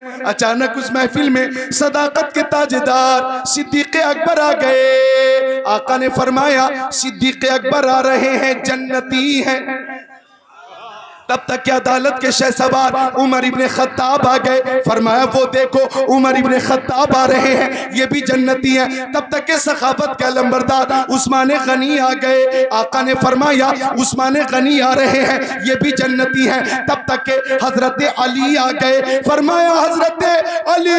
अचानक उस महफिल में सदाकत के ताजदार सिद्दीक़ अकबर आ गए। आका ने फरमाया सिद्दीक़ अकबर आ रहे हैं, जन्नती हैं। तब तक के अदालत के शहसवार उमर इब्ने खत्ताब आ गए। फरमाया वो देखो उमर इब्ने खत्ताब आ रहे हैं, ये भी जन्नती हैं। तब तक के सखावत के अलंबरदार उस्मान गनी आ गए। आका ने फरमाया उस्मान गनी आ रहे हैं, ये भी जन्नती हैं। तब तक के हजरत अली आ गए। फरमाया हजरत अली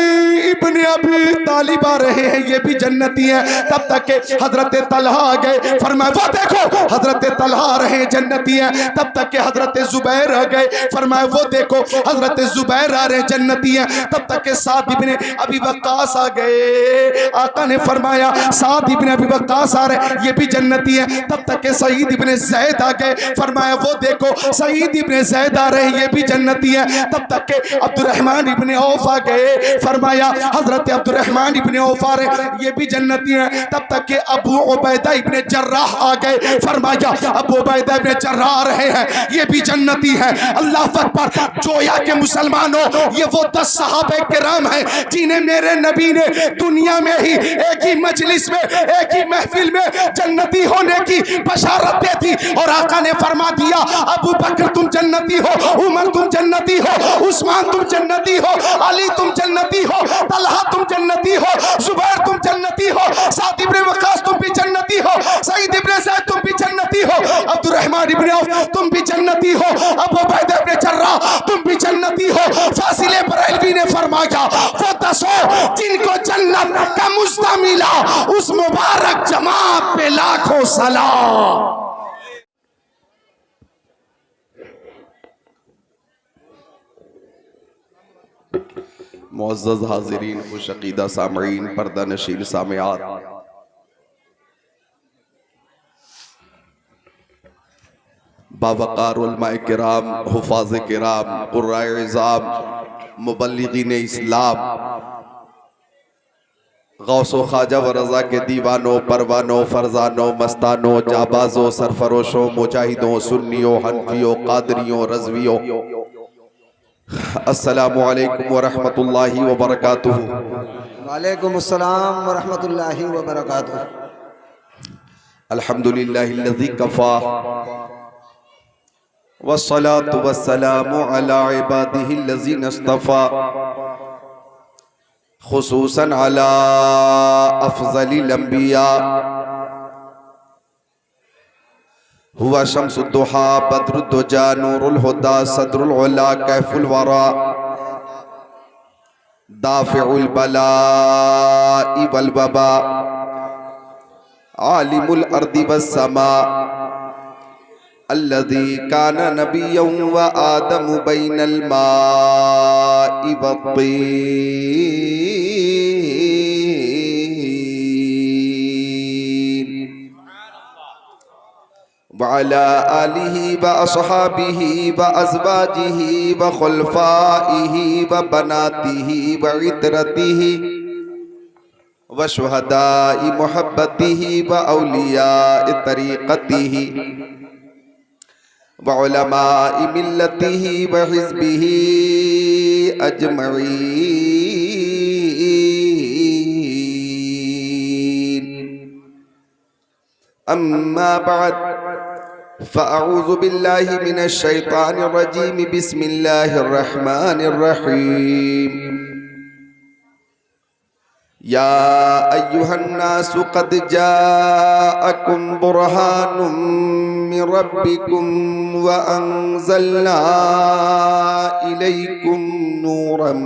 इब्ने अबी तालिब आ रहे हैं, ये भी जन्नती हैं। तब तक के हजरत तलहा आ गए। फरमाया वो देखो हजरत तलहा आ रहे हैं, जन्नती हैं। तब तक के हजरत जुबैर आ गए। फरमाया वो देखो हजरत जुबैर आ रहे हैं, जन्नती हैं। तब तक के साद इब्ने अबी वक्कास आ गए। आका ने फरमाया साद इब्ने अबी वक्कास आ रहे हैं, ये भी जन्नती हैं। तब तक के सईद इब्ने ज़ैद आ गए। फरमाया वो देखो सईद इब्ने ज़ैद आ रहे हैं, ये भी जन्नती हैं। तब तक के अब्दुर्रहमान इब्ने औफ आ गए। फरमाया हजरत अब्दुर्रहमान इब्ने औफ आ रहे हैं, ये भी जन्नती हैं। तब तक के अबू उबैदा इब्ने जर्राह आ गए। फरमाया अबू उबैदा इब्ने जर्राह आ रहे हैं, ये भी जन्नती है। अल्लाह अकबर। जोया के मुसलमानों, ये वो 10 सहाबे किराम हैं जिन्हें मेरे नबी ने दुनिया में ही एक ही मजलिस में एक ही महफिल में जन्नती होने की बशारत दे दी। और आका ने फरमा दिया अबू बकर तुम जन्नती हो, उमर तुम जन्नती हो, उस्मान तुम जन्नती हो, अली तुम जन्नती हो, तलहा तुम जन्नती हो, जुबैर तुम जन्नती हो, साद इब्ने वक्कास तुम भी जन्नती हो, सईद इब्ने ज़ैद तुम भी जन्नती हो, अब्दुर्रहमान इब्ने औफ तुम भी जन्नती हो, अबू उबैदा इब्ने जर्राह तुम भी जन्नती हो। फासिले बरेलवी ने फरमाया वो 10 जिनको जन्नत का मुझदा मिला, उस मुबारक जमात पे लाखों सलाम। मुअज़्ज़ज़ हाज़िरीन, खुश अक़ीदा सामईन, पर्दा नशीन सामिआत, बावक़ार उलमाए किराम, हुफ़ाज़ किराम, क़ुर्राए इज़ाम, मुबल्लिग़ीन इस्लाम, गौसो ख्वाजा व रज़ा के दीवानों, परवानों, फ़रज़ानों, मस्तानों, जाबाज़ों, सरफरोशों, मुजाहिदों, सुन्नियों, हनफियों, क़ादरियों, रज़वियों, अस्सलामु अलैकुम व रहमतुल्लाहि व बरकातुहू। वालेकुम अस्सलाम व रहमतुल्लाहि व बरकातुहू। अल्हम्दुलिल्लाहिल्लज़ी कफ़ा वस्सलातु वस्सलामु अला इबादिहिल्लज़ीना इस्तफ़ा खुसूसन अला अफ़ज़लिल अंबिया हुवा शम्सुद्दुहा बद्रुद्दुजा नूरुल हुदा सदरुल उला कैफुल वरा दाफ़िउल बलाइ वल वबा आलिमुल अर्दि वस्समा अल्लज़ी काना नबिय्यन व आदमु बैनल माइ वत्तीन व अला आलिहि व अस्हाबिहि व अज़वाजिहि व खुलफ़ाइहि व बनातिहि व इतरतिहि व शुहदाइ मुहब्बतिहि व औलियाए तरीक़तिहि व उलमाए मिल्लतिहि व हिज़्बिहि अजमईन। अम्मा बअद फ़अऊज़ु बिल्लाहि मिनश शैतानिर रजीम। बिस्मिल्लाहिर रहमानिर रहीम। या अय्युहन्नासु क़द जाअकुम बुरहानुम मिन रब्बिकुम व अंज़लना इलैकुम नूरम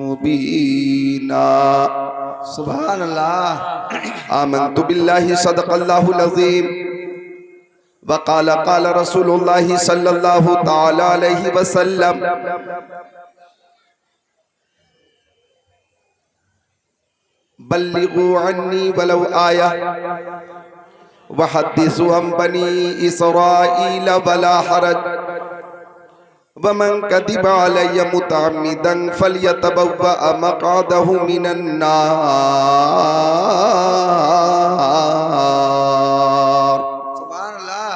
मुबीना। सुभान अल्लाह। आमन्तु बिल्लाहि सदक़ल्लाहुल अज़ीम व क़ाला क़ाला रसूलुल्लाहि सल्लल्लाहु तआला अलैहि वसल्लम। बल्लिगू अन्नी वलौ आया व हद्दिसू अन बनी इसराईल वला हरज व मन कदिबा अलैया मुतअम्मिदन फलयतबव्वा मक़अदहु मिनन नार। सुभान अल्लाह।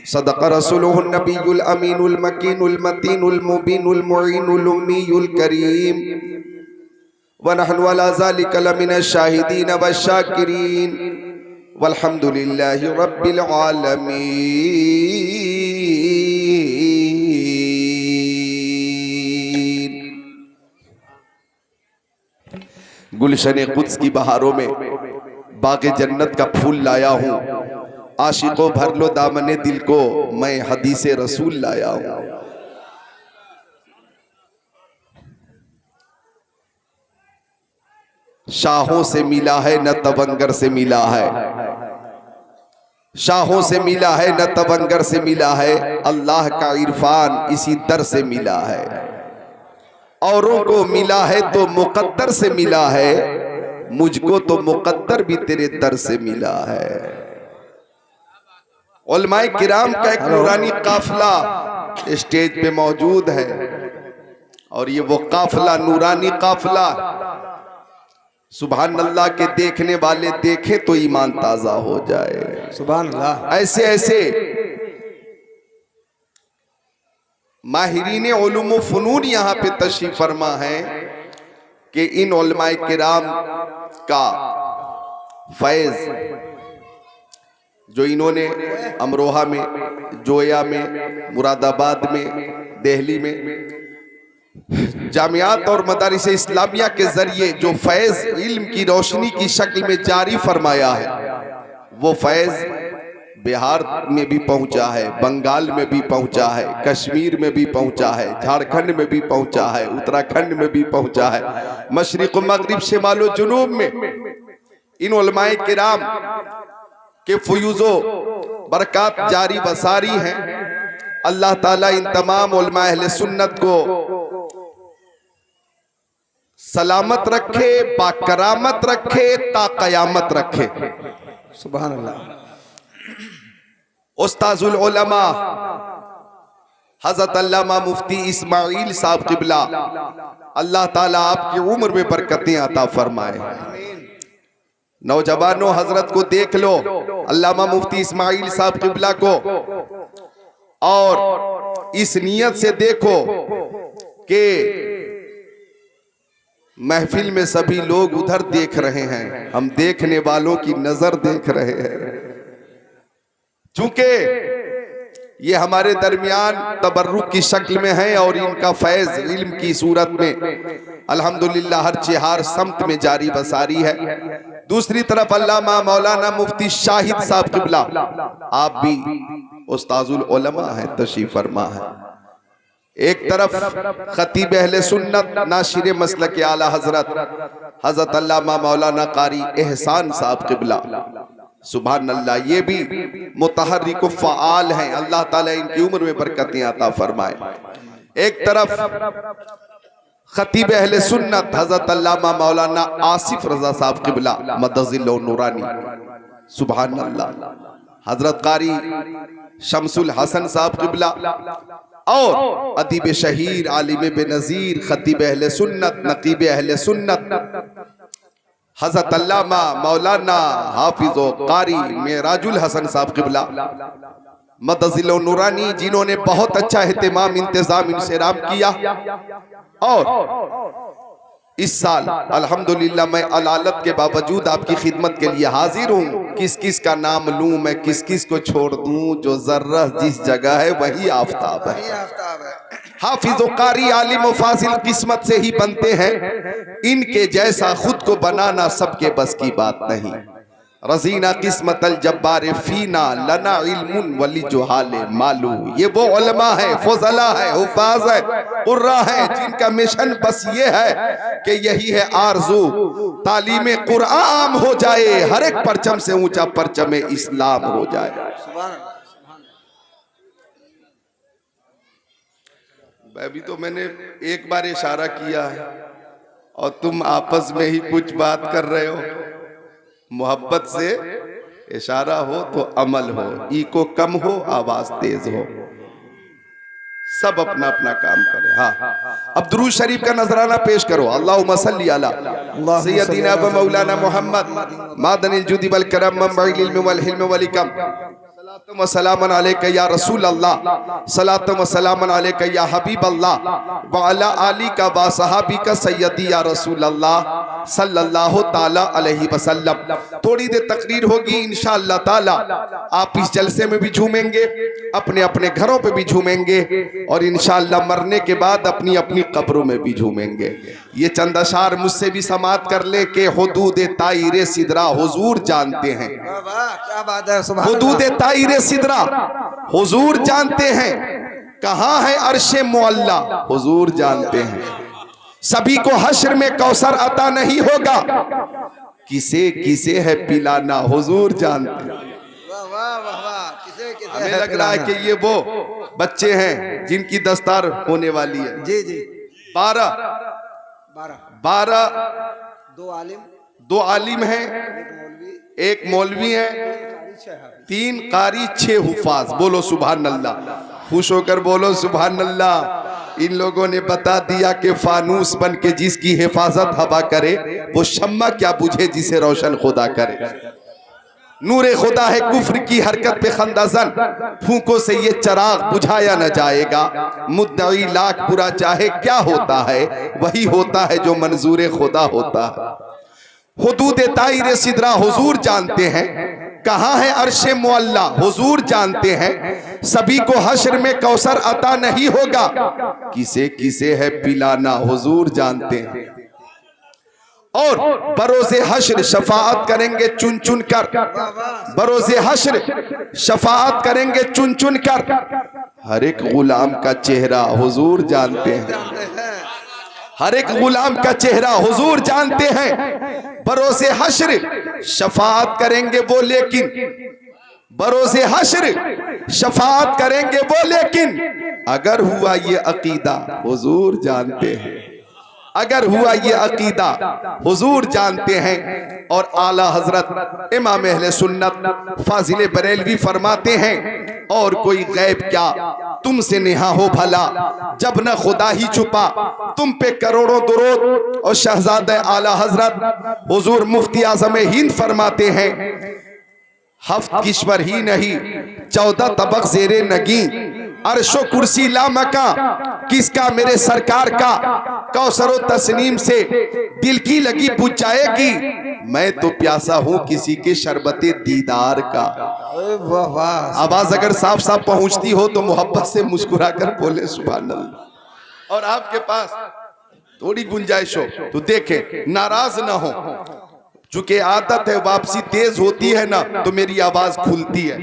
सदक़ रसूलुहुन नबियुल अमीनुल मकीनुल मतीनुल मुबीनुल मुईनुल उम्मीयुल करीम व नहनु अला ज़ालिका लमिनश शाहिदीन वश्शाकिरीन वल्हम्दुलिल्लाहि रब्बिल आलमीन। गुलशन कुद्स की बहारों में बाग़े जन्नत का फूल लाया हूँ, आशिकों भर लो दामने दिल को, मैं हदीसे रसूल लाया हूँ। शाहों से मिला है न तवंगर से मिला है, शाहों से मिला है न तवंगर से मिला है, अल्लाह का इरफान इसी दर से मिला है। औरों को मिला है तो मुकद्दर से मिला है, मुझको तो मुकद्दर भी तेरे दर से मिला है। उलमाए किराम का एक नूरानी काफिला स्टेज पे मौजूद है और ये वो काफिला नूरानी काफिला, सुभान अल्लाह के देखने वाले देखें तो ईमान ताजा हो जाए। सुभान अल्लाह। ऐसे ऐसे माहिरीन उलूम व फनून यहाँ पे तशरीफ फरमा है कि इन उलमाए किराम का फैज जो इन्होंने अमरोहा में, जोया में, मुरादाबाद में, दिल्ली में जामियात और मदारिस इस्लामिया के जरिए जो फैज इल्म की रोशनी की शक्ल में जारी फरमाया है, वो फैज बिहार में भी पहुंचा है, बंगाल में भी पहुंचा है, कश्मीर में भी पहुंचा है, झारखंड में भी पहुंचा है, उत्तराखंड में भी पहुंचा है, मशरिक मगरिब शिमाल व जुनूब में इन उलमाए किराम के फयूज़ो बरकत जारी बसारी हैं। अल्लाह ताला इन तमाम उलमा अहले सुन्नत को सलामत रखे, बाकरामत रखे, ता कयामत रखे। सुभान अल्लाह। उस्ताजुल उलमा हज़रत अल्लामा मुफ्ती इस्माइल साहब क़िबला, अल्लाह ताला आपकी उम्र में बरकतें अता फरमाए। नौजवानों, हजरत को देख लो, अल्लामा मुफ्ती इस्माइल साहब क़िबला को, और इस नियत से देखो कि महफिल में सभी लोग उधर देख रहे हैं, हम देखने वालों की नजर देख रहे हैं। चूंकि ये हमारे दरमियान तबर्रुक की शक्ल में है और इनका फैज इल्म की सूरत में अल्हम्दुलिल्लाह हर चिहार समत में जारी बसारी है। दूसरी तरफ अल्लामा मौलाना मुफ्ती शाहिद साहब क़िबला, आप भी उस्ताजुल उलमा हैं, तशरीफ फरमा है। एक तरफ खतीब अहले सुन्नत नाशिर मसलक आला हजरत अल्लामा मौलाना कारी एहसान साहब क़िबला, सुभान अल्लाह, ये भी मुतहर्रिक फ़आल हैं। अल्लाह ताला इनकी उम्र में बरकतें अता फरमाए। एक तरफ खतीब अहले सुन्नत हजरत अल्लामा मौलाना आसिफ रजा साहब क़िबला मदजिल्लु नूरानी, सुभान अल्लाह, हजरत कारी शमसुल हसन साहब क़िबला और अदीब शहीर आलिम बेनज़ीर खतीब अहले सुन्नत नकीब अहले सुन्नत हजरत अल्लामा मौलाना हाफिज़ो कारी मेराजुल हसन साहब क़िबला मदजिल्लु नूरानी, जिन्होंने बहुत अच्छा एहतिमाम इंतजाम इंसराम किया। और इस साल अल्हम्दुलिल्लाह मैं अलालत के बावजूद आपकी खिदमत के लिए हाजिर हूँ। किस किस का नाम लूँ मैं, किस किस को छोड़ दूँ, जो जर्रा जिस जगह है वही आफताब है। हाफिज़ कारी आलिम व फासिल किस्मत से ही बनते हैं, इनके जैसा खुद को बनाना सबके बस की बात नहीं। रजीना किस्मत अल जब्बार फीना लना इल्मुन वली जुहाले मालू, ये वो उलमा है, फजला है, हुफाज है, कुर्रा है, जिनका मिशन बस ये है कि यही है आरजू, तालीमे कुरान आम हो जाए, हर एक परचम से ऊंचा परचम इस्लाम हो जाए। अभी तो मैंने एक बार इशारा किया है और तुम आपस में ही कुछ बात कर रहे हो। मोहब्बत से इशारा हो तो अमल हो, ईको कम हो आवाज तेज हो, सब अपना अपना काम करें। हाँ, अब दुरूद शरीफ का नजराना पेश करो। अल्लाहुम्मा सल्ली अला सय्यदिना व मौलाना मुहम्मद मादनिल जुदी वल करम वल इल्म वल हिल्म वल इकम सलातम व सलामन अलैका या रसूल अल्लाह, सलातम व सलामन अलैका या हबीब अल्लाह, व अला आली का बा सहाबी का सैयदी या रसूल अल्लाह सल्लल्लाहु ताला अलैहि वसल्लम। थोड़ी देर तकरीर होगी इंशाअल्लाह ताला। आप इस जलसे में भी झूमेंगे, अपने अपने घरों पे भी झूमेंगे और इंशाअल्लाह मरने के बाद अपनी अपनी कब्रों में भी झूमेंगे। ये चंद अशार मुझसे भी समात कर ले के हुदूद ताइरे सिदरा हुजूर जानते हैं। क्या बात है, सुभान हुदूद अल्लाह। ताइरे सिदरा हुजूर जानते हैं। कहाँ है अर्शे मुअल्ला हुजूर जानते हैं। सभी को हश्र में कौसर अता नहीं होगा, किसे किसे है पिलाना हुजूर जानते हैं। वाह वाह वाह वाह, किसे किसे हमें है लग रहा है पिलाना। कि ये वो बच्चे हैं जिनकी दस्तार होने वाली है। जी जी। 12 दो आलिम हैं, एक मौलवी है, 3 कारी 6 हुफाज। बोलो सुभान अल्लाह, खुश होकर बोलो सुभान अल्लाह। इन लोगों ने बता दिया कि फानूस बन के जिसकी हिफाजत हवा करे, वो शम्मा क्या बुझे जिसे रोशन खुदा करे। नूरे खुदा है कुफ्र की हरकत पे खंदाजन, फूकों से ये चराग बुझाया न जाएगा। मुद्दई लाख बुरा चाहे क्या होता है, वही होता है जो मंजूर खुदा होता है। हुदूद ताइरे सिदरा हुजूर जानते हैं। कहाँ है अर्शे मुअल्ला हुजूर जानते हैं। सभी को हश्र में कौसर अता नहीं होगा, किसे किसे है पिलाना हुजूर जानते हैं। और बरोज़े हश्र शफाअत करेंगे चुन चुन कर, बरोज़े हश्र शफाअत करेंगे चुन चुन कर। हर एक गुलाम का चेहरा हुजूर जानते हैं। हर एक गुलाम का चेहरा हुजूर जानते हैं। बरोज़े हश्र शफाअत करेंगे वो लेकिन, बरोज़े हश्र शफाअत करेंगे वो लेकिन, अगर हुआ ये अकीदा हुजूर जानते हैं। अगर हुआ ये अकीदा हुजूर जानते हैं। और आला हजरत इमाम अहले सुन्नत फाजिल बरेलवी फरमाते हैं, और कोई गैब क्या तुमसे नेहा हो भला, जब न खुदा ही छुपा तुम पे करोड़ों दुरूद। और शहजादे आला हजरत हुजूर मुफ्ती आज़म हिंद फरमाते हैं, हफ्त किश्वर ही नहीं 14 तबक जेरे नगी, अर्शो कुर्सी लामका किसका मेरे सरकार का, कौसरो तस्नीम से दिल की लगी बुझ जाएगी। मैं तो प्यासा हूँ किसी के शरबते दीदार का। वाह वाह। आवाज अगर साफ साफ पहुंचती हो तो मोहब्बत से मुस्कुरा कर बोले सुभान अल्लाह। और आपके पास थोड़ी गुंजाइश हो तो देखे, नाराज ना हो। चूंकि आदत है वापसी तेज होती है ना तो मेरी आवाज खुलती है।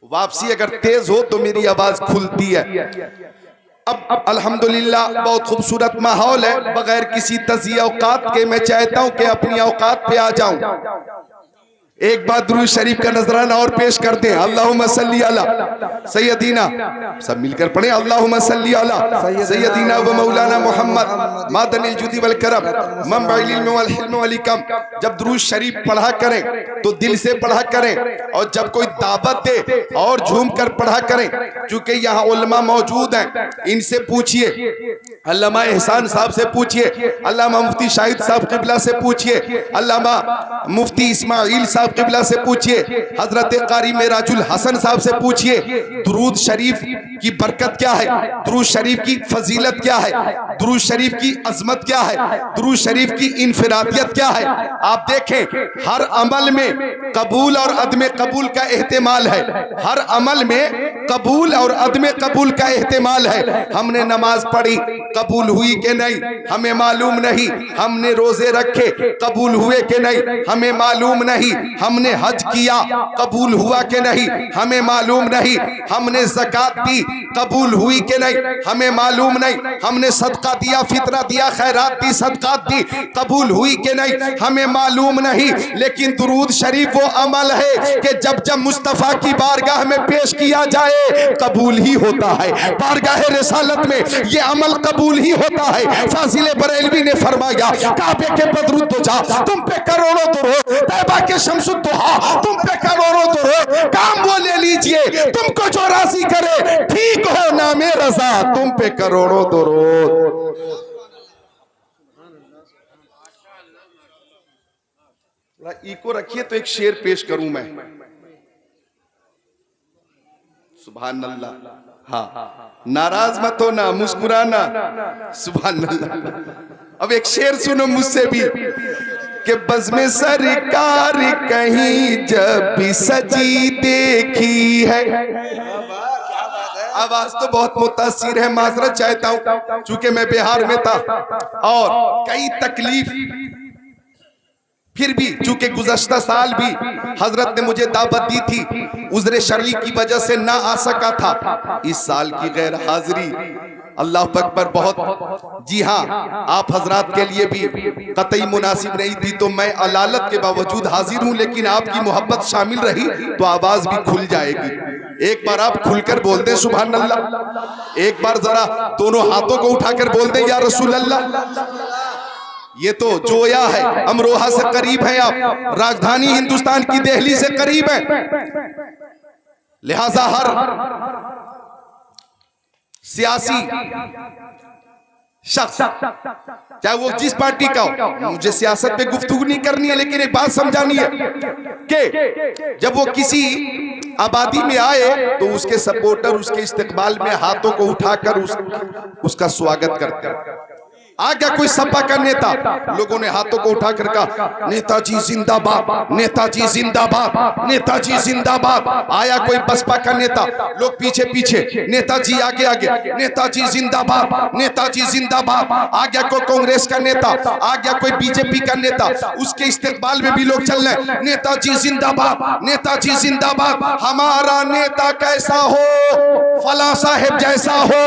वापसी अगर तेज हो तो मेरी आवाज खुलती है। अब अल्हम्दुलिल्लाह बहुत खूबसूरत माहौल है। बगैर किसी तज़िया औकात के मैं चाहता हूं कि अपनी औकात पे आ जाऊं। एक बार दुरूद शरीफ का नजराना और पेश करते हैं। अल्लाहुम्मा सल्ली अला सय्यदीना, सब मिलकर पढ़े अल्लाहुम्मा सल्ली अला सय्यदीना व मौलाना मोहम्मद मादनिल जुदी वल करम मंबइल इल्म वल हिल्म वल इकम। जब दुरूद शरीफ पढ़ा करें तो दिल से पढ़ा करें, और जब कोई दावत दे और झूम कर पढ़ा करें। क्योंकि यहाँ उलमा मौजूद हैं, इनसे पूछिए, अल्लामा एहसान साहब से पूछिए, अल्लामा मुफ्ती शाहिद साहब किबला से पूछिए, अल्लामा मुफ्ती इस्माइल साहब किबला से पूछिए, हजरत कारी मेराजुल हसन साहब से पूछिए। दुरूद शरीफ की बरकत क्या है, दुरूद शरीफ की फजीलत क्या है, दुरूद शरीफ की अजमत क्या है, दुरूद शरीफ की इनफिरादियत क्या है। आप देखें हर अमल में कबूल और अदम कबूल का एहतिमाल है। हर अमल में कबूल और अदम कबूल का एहतिमाल है। हमने नमाज पढ़ी कबूल हुई कि नहीं हमें मालूम नहीं, हमने रोजे रखे कबूल हुए कि नहीं हमें मालूम नहीं, हमने हज किया कबूल हुआ कि नहीं हमें मालूम नहीं, हमने ज़कात दी कबूल हुई कि नहीं हमें मालूम नहीं, हमने सदका दिया फितरा दिया खैरात दी सदकात दी कबूल हुई कि नहीं हमें मालूम नहीं। लेकिन दुरूद शरीफ वो अमल है कि जब जब मुस्तफ़ा की बारगाह में पेश किया जाए कबूल ही होता है। बारगाह रिसालत में ये अमल कबूल ही होता है। फाजिल बरेलवी ने फरमाया, काबे के बदरुद्दोजा तुम पे करोड़ों दुरूद, तैबा के शम्सुद्दोहा तुम पे करोड़ों दुरूद, काम वो ले लीजिए तुमको जो राजी करे, ठीक हो नामे रजा तुम पे करोड़ों दुरूद। इको रखिए तो एक शेर पेश करूं मैं। सुभान अल्लाह। हाँ, नाराज मत हो ना, मुस्कुराना। सुभान अल्लाह। अब एक शेर सुनो मुझसे भी कि बज़्म सरकार कहीं जब भी सजी देखी है। आवाज तो बहुत मुतासिर है, माजरत चाहता हूं चूंकि मैं बिहार में था और कई तकलीफ, फिर भी चूंकि गुज़श्ता साल भी हजरत ने मुझे दावत दी थी, उज़्र शरई की वजह से ना आ सका था। इस साल की गैर हाजिरी अल्लाह अकबर बहुत, जी हाँ, आप हजरात के लिए भी कतई मुनासिब नहीं थी, तो मैं अलालत के बावजूद हाजिर हूं, लेकिन आपकी मोहब्बत शामिल रही तो आवाज भी खुल जाएगी। एक बार आप खुलकर बोल दें सुभान अल्लाह। एक बार जरा दोनों हाथों को उठाकर बोल दें या रसूल अल्लाह। ये तो जोया है, अमरोहा से करीब है आप, राजधानी हिंदुस्तान की दिल्ली से करीब है, लिहाजा हर सियासी शख्स चाहे वो जिस पार्टी का हो, मुझे सियासत पे गुफ्तगू नहीं करनी है, लेकिन एक बात समझानी है कि जब वो किसी आबादी में आए तो उसके सपोर्टर उसके इस्तकबाल में हाथों को उठाकर उसका स्वागत करते हैं। आ गया कोई सपा का नेता, लोगों ने हाथों को उठाकर कहा नेताजी जिंदाबाद, नेताजी जिंदाबाद, नेताजी जिंदाबाद। आया कोई बसपा का नेता, लोग पीछे पीछे, नेताजी आगे आगे, नेताजी जिंदाबाद, नेताजी जिंदाबाद। आ गया कोई कांग्रेस का नेता, आ गया कोई बीजेपी का नेता, उसके इस्तेकबाल में भी लोग चल रहे, नेताजी जिंदाबाद, नेताजी जिंदाबाद। हमारा नेता कैसा हो, फला साहेब जैसा हो,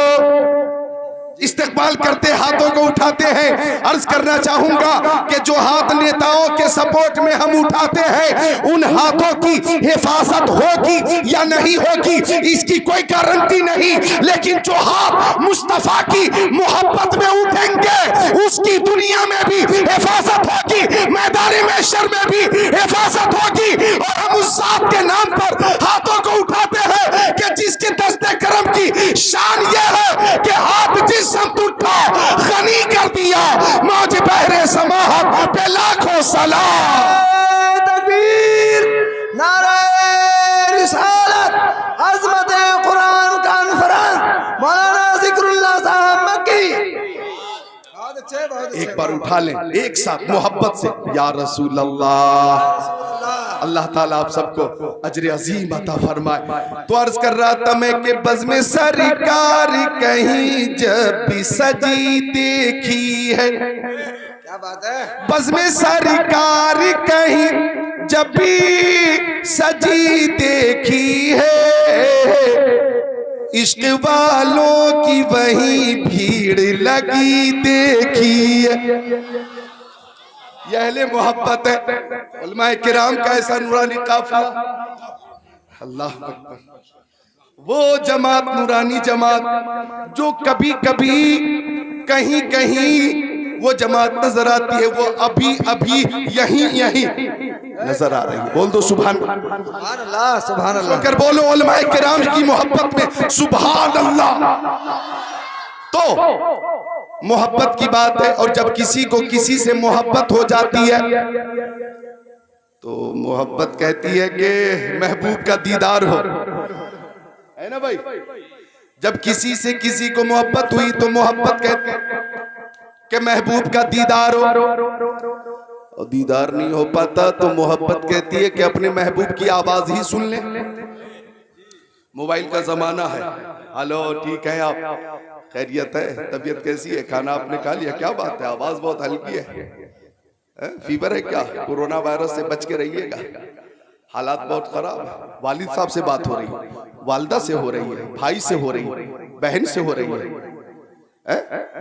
इस्तेकबाल करते हाथों को उठाते हैं। अर्ज करना चाहूंगा कि जो हाथ नेताओं के सपोर्ट में हम उठाते हैं, उन हाथों की हिफाजत होगी या नहीं होगी इसकी कोई गारंटी नहीं, लेकिन जो हाथ मुस्तफा की मोहब्बत में उठेंगे उसकी दुनिया में भी हिफाजत होगी, मैदान महशर में भी हिफाजत होगी। और हम उस जात के नाम पर हाथों को उठाते हैं कि जिसके दस्ते करम की शान यह है कि हाथ जिस समत उठा गनी कर दिया, मौज बहरे समाहत पे लाखों सलाम। तकबीर, नारे रिसालत, अज़मत कुरान कॉन्फ्रेंस, मौलाना ज़िक्रुल्लाह साहब मक्की। बहुत अच्छे, बहुत अच्छे। एक बार उठा लें एक साथ मोहब्बत से या रसूल अल्लाह। अल्लाह ताला आप सबको अजर अजीम अता फरमाए। तो अर्ज कर रहा था मैं कि बज़्म सरकार कहीं जब भी सजी देखी है। क्या बात है। बज़्म सरकार कहीं जब भी सजी देखी है, इश्क वालों की वही भीड़ लगी देखी है। यह अहले मोहब्बत है, उलमाए किराम का ऐसा नूरानी काफिला। अल्लाह अकबर। वो जमात, नूरानी जमात जो कभी कभी कहीं कहीं वो जमात नजर आती है, वो अभी अभी यहीं यहीं नजर आ रही है। बोल दो सुभान अल्लाह, सुभान अल्लाह। अगर बोलो उलमाए किराम की मोहब्बत में सुभान अल्लाह। तो मोहब्बत की बात है, और जब किसी को किसी से मोहब्बत हो जाती है तो मोहब्बत कहती है कि महबूब का दीदार हो, है ना भाई। जब किसी से किसी को मोहब्बत हुई तो मोहब्बत कहती है कि महबूब का दीदार हो, और दीदार नहीं हो पाता तो मोहब्बत कहती है कि अपने महबूब की आवाज ही सुन ले। मोबाइल का जमाना है। हेलो, ठीक है आप, खैरियत है, तबीयत कैसी है, खाना आपने खा लिया, क्या बात है, आवाज बहुत हल्की है, फीवर है क्या, कोरोना वायरस से बच के रहिएगा, हालात बहुत खराब है। वालिद साहब से बात हो रही है, वालदा से हो रही है, भाई से हो रही है, बहन से हो रही है,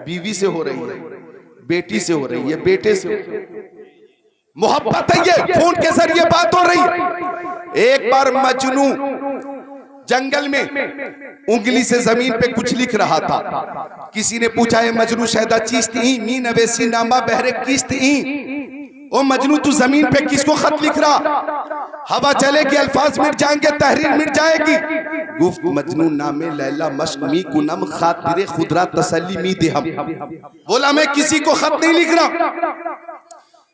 बीवी से हो रही है, बेटी से हो रही है, बेटे से। मोहब्बत है ये, फोन के जरिए बात हो रही है। एक बार मजनू जंगल में उंगली से जमीन पे कुछ लिख रहा था। किसी ने पूछा है मजनू शहदा चीस्त ही मी नवेसी नामा बहरे किस्त ही। ओ मजनू तू जमीन पे किसको खत लिख रहा? हवा चलेगी, अल्फाज मिट जाएंगे, तहरीर मिट जाएगी। गुफ्त मजनू नामे लैला मश्क मी कुनम खातिरे खुदरा तसल्ली मी दे हम। बोला मैं किसी को खत नहीं लिख रहा,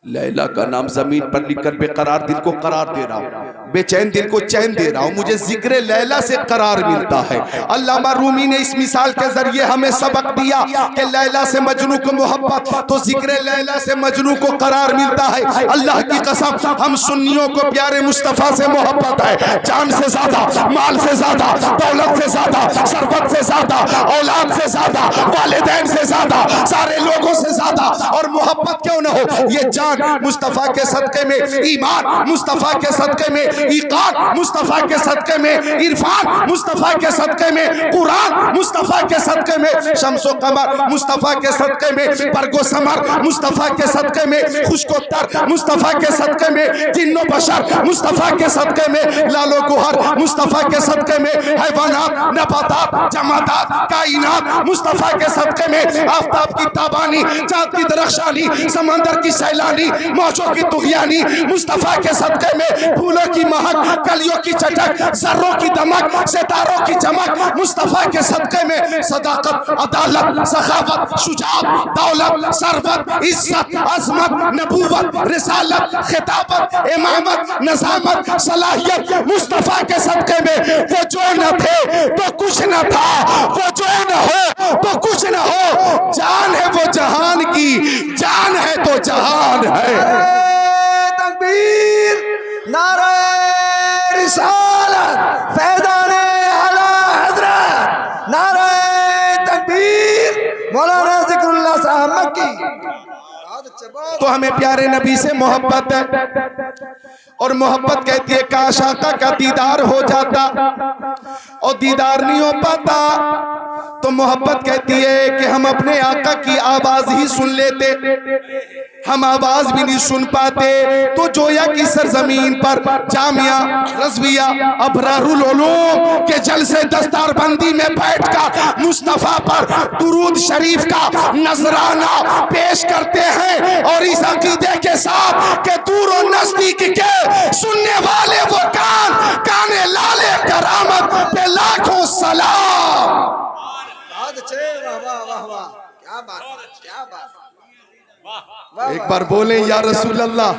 लैला का नाम जमीन पर लिखकर बेकरार दिल को करार दे रहा हूँ, बेचैन दिल को चैन दे रहा हूँ, मुझे जिक्र लैला से करार मिलता है। अल्लामा रूमी ने इस मिसाल के जरिए हमें सबक दिया कि लैला से मजनू को मोहब्बत, तो जिक्र लैला से मजनू को करार मिलता है। अल्लाह की कसम, हम सुन्नियों को प्यारे मुस्तफा से मोहब्बत है, जान से ज्यादा, माल से ज्यादा, दौलत से ज्यादा, सरबत से ज्यादा, औलाद से ज्यादा, वालिदैन से ज्यादा, सारे लोगों से ज्यादा। और मोहब्बत क्यों ना हो, ये जान मुस्तफा के सदके में, ईमान मुस्तफा के सदके में, ईकान मुस्तफा के सदके में, इरफान मुस्तफा के सदके में, कुरान मुस्तफा के सदके में, शम्सो कमर मुस्तफा के सदके में, बरगो समर मुस्तफा के सदके में, खुशकोतर मुस्तफा के सदके में, जिन्नो बशर मुस्तफा के सदके में, लालो गुहर मुस्तफा के सदके में, हैवानात, नबातात, जमादात, कायनात मुस्तफा के सदके में, आफताब की ताबानी, चाँद की दरख्शानी, समंदर की सैलानी, मौजों की तुगयानी मुस्तफा के सदके में, फूलों की महक, कलियों की चटक, जर्रों की दमक, सितारों की चमक मुस्तफा के सदके में, सदाकत, अदालत, सखावत, शुजाअत, दौलत, सरबत, इज्जत, अजमत, नबूवत, रिसालत, खिताबत, इमामत, नज़ामत, सलाहियत मुस्तफा के सदके में। वो जो न थे तो कुछ न था, वो जो न हो तो कुछ न हो, जान है वो जहान की, जान है तो जहान है। तकबीर, नारे रिसालत, फैज़ाने आला हज़रत, नारे तकबीर, मौलाना ज़िक्रुल्लाह साहब मक्की। तो हमें प्यारे नबी से मोहब्बत है, और मोहब्बत कहती है काश आका का दीदार हो जाता, और दीदार नहीं हो पाता तो मोहब्बत कहती है कि हम अपने आका की आवाज ही सुन लेते, हम आवाज भी नहीं सुन पाते। तो जोया की सरजमीन पर जामिया रज़विया अबरारुल उलूम के जलसे दस्तारबंदी में बैठकर मुस्तफा पर दुरूद शरीफ का नजराना पेश करते हैं, और इस अकीदे के साथ के दूर और नजदीक के सुनने वाले वो काने लाले करामत पे लाखों सलाम। वाह वाह वाह, क्या बात, क्या बात। एक बार बोले या रसूल अल्लाह,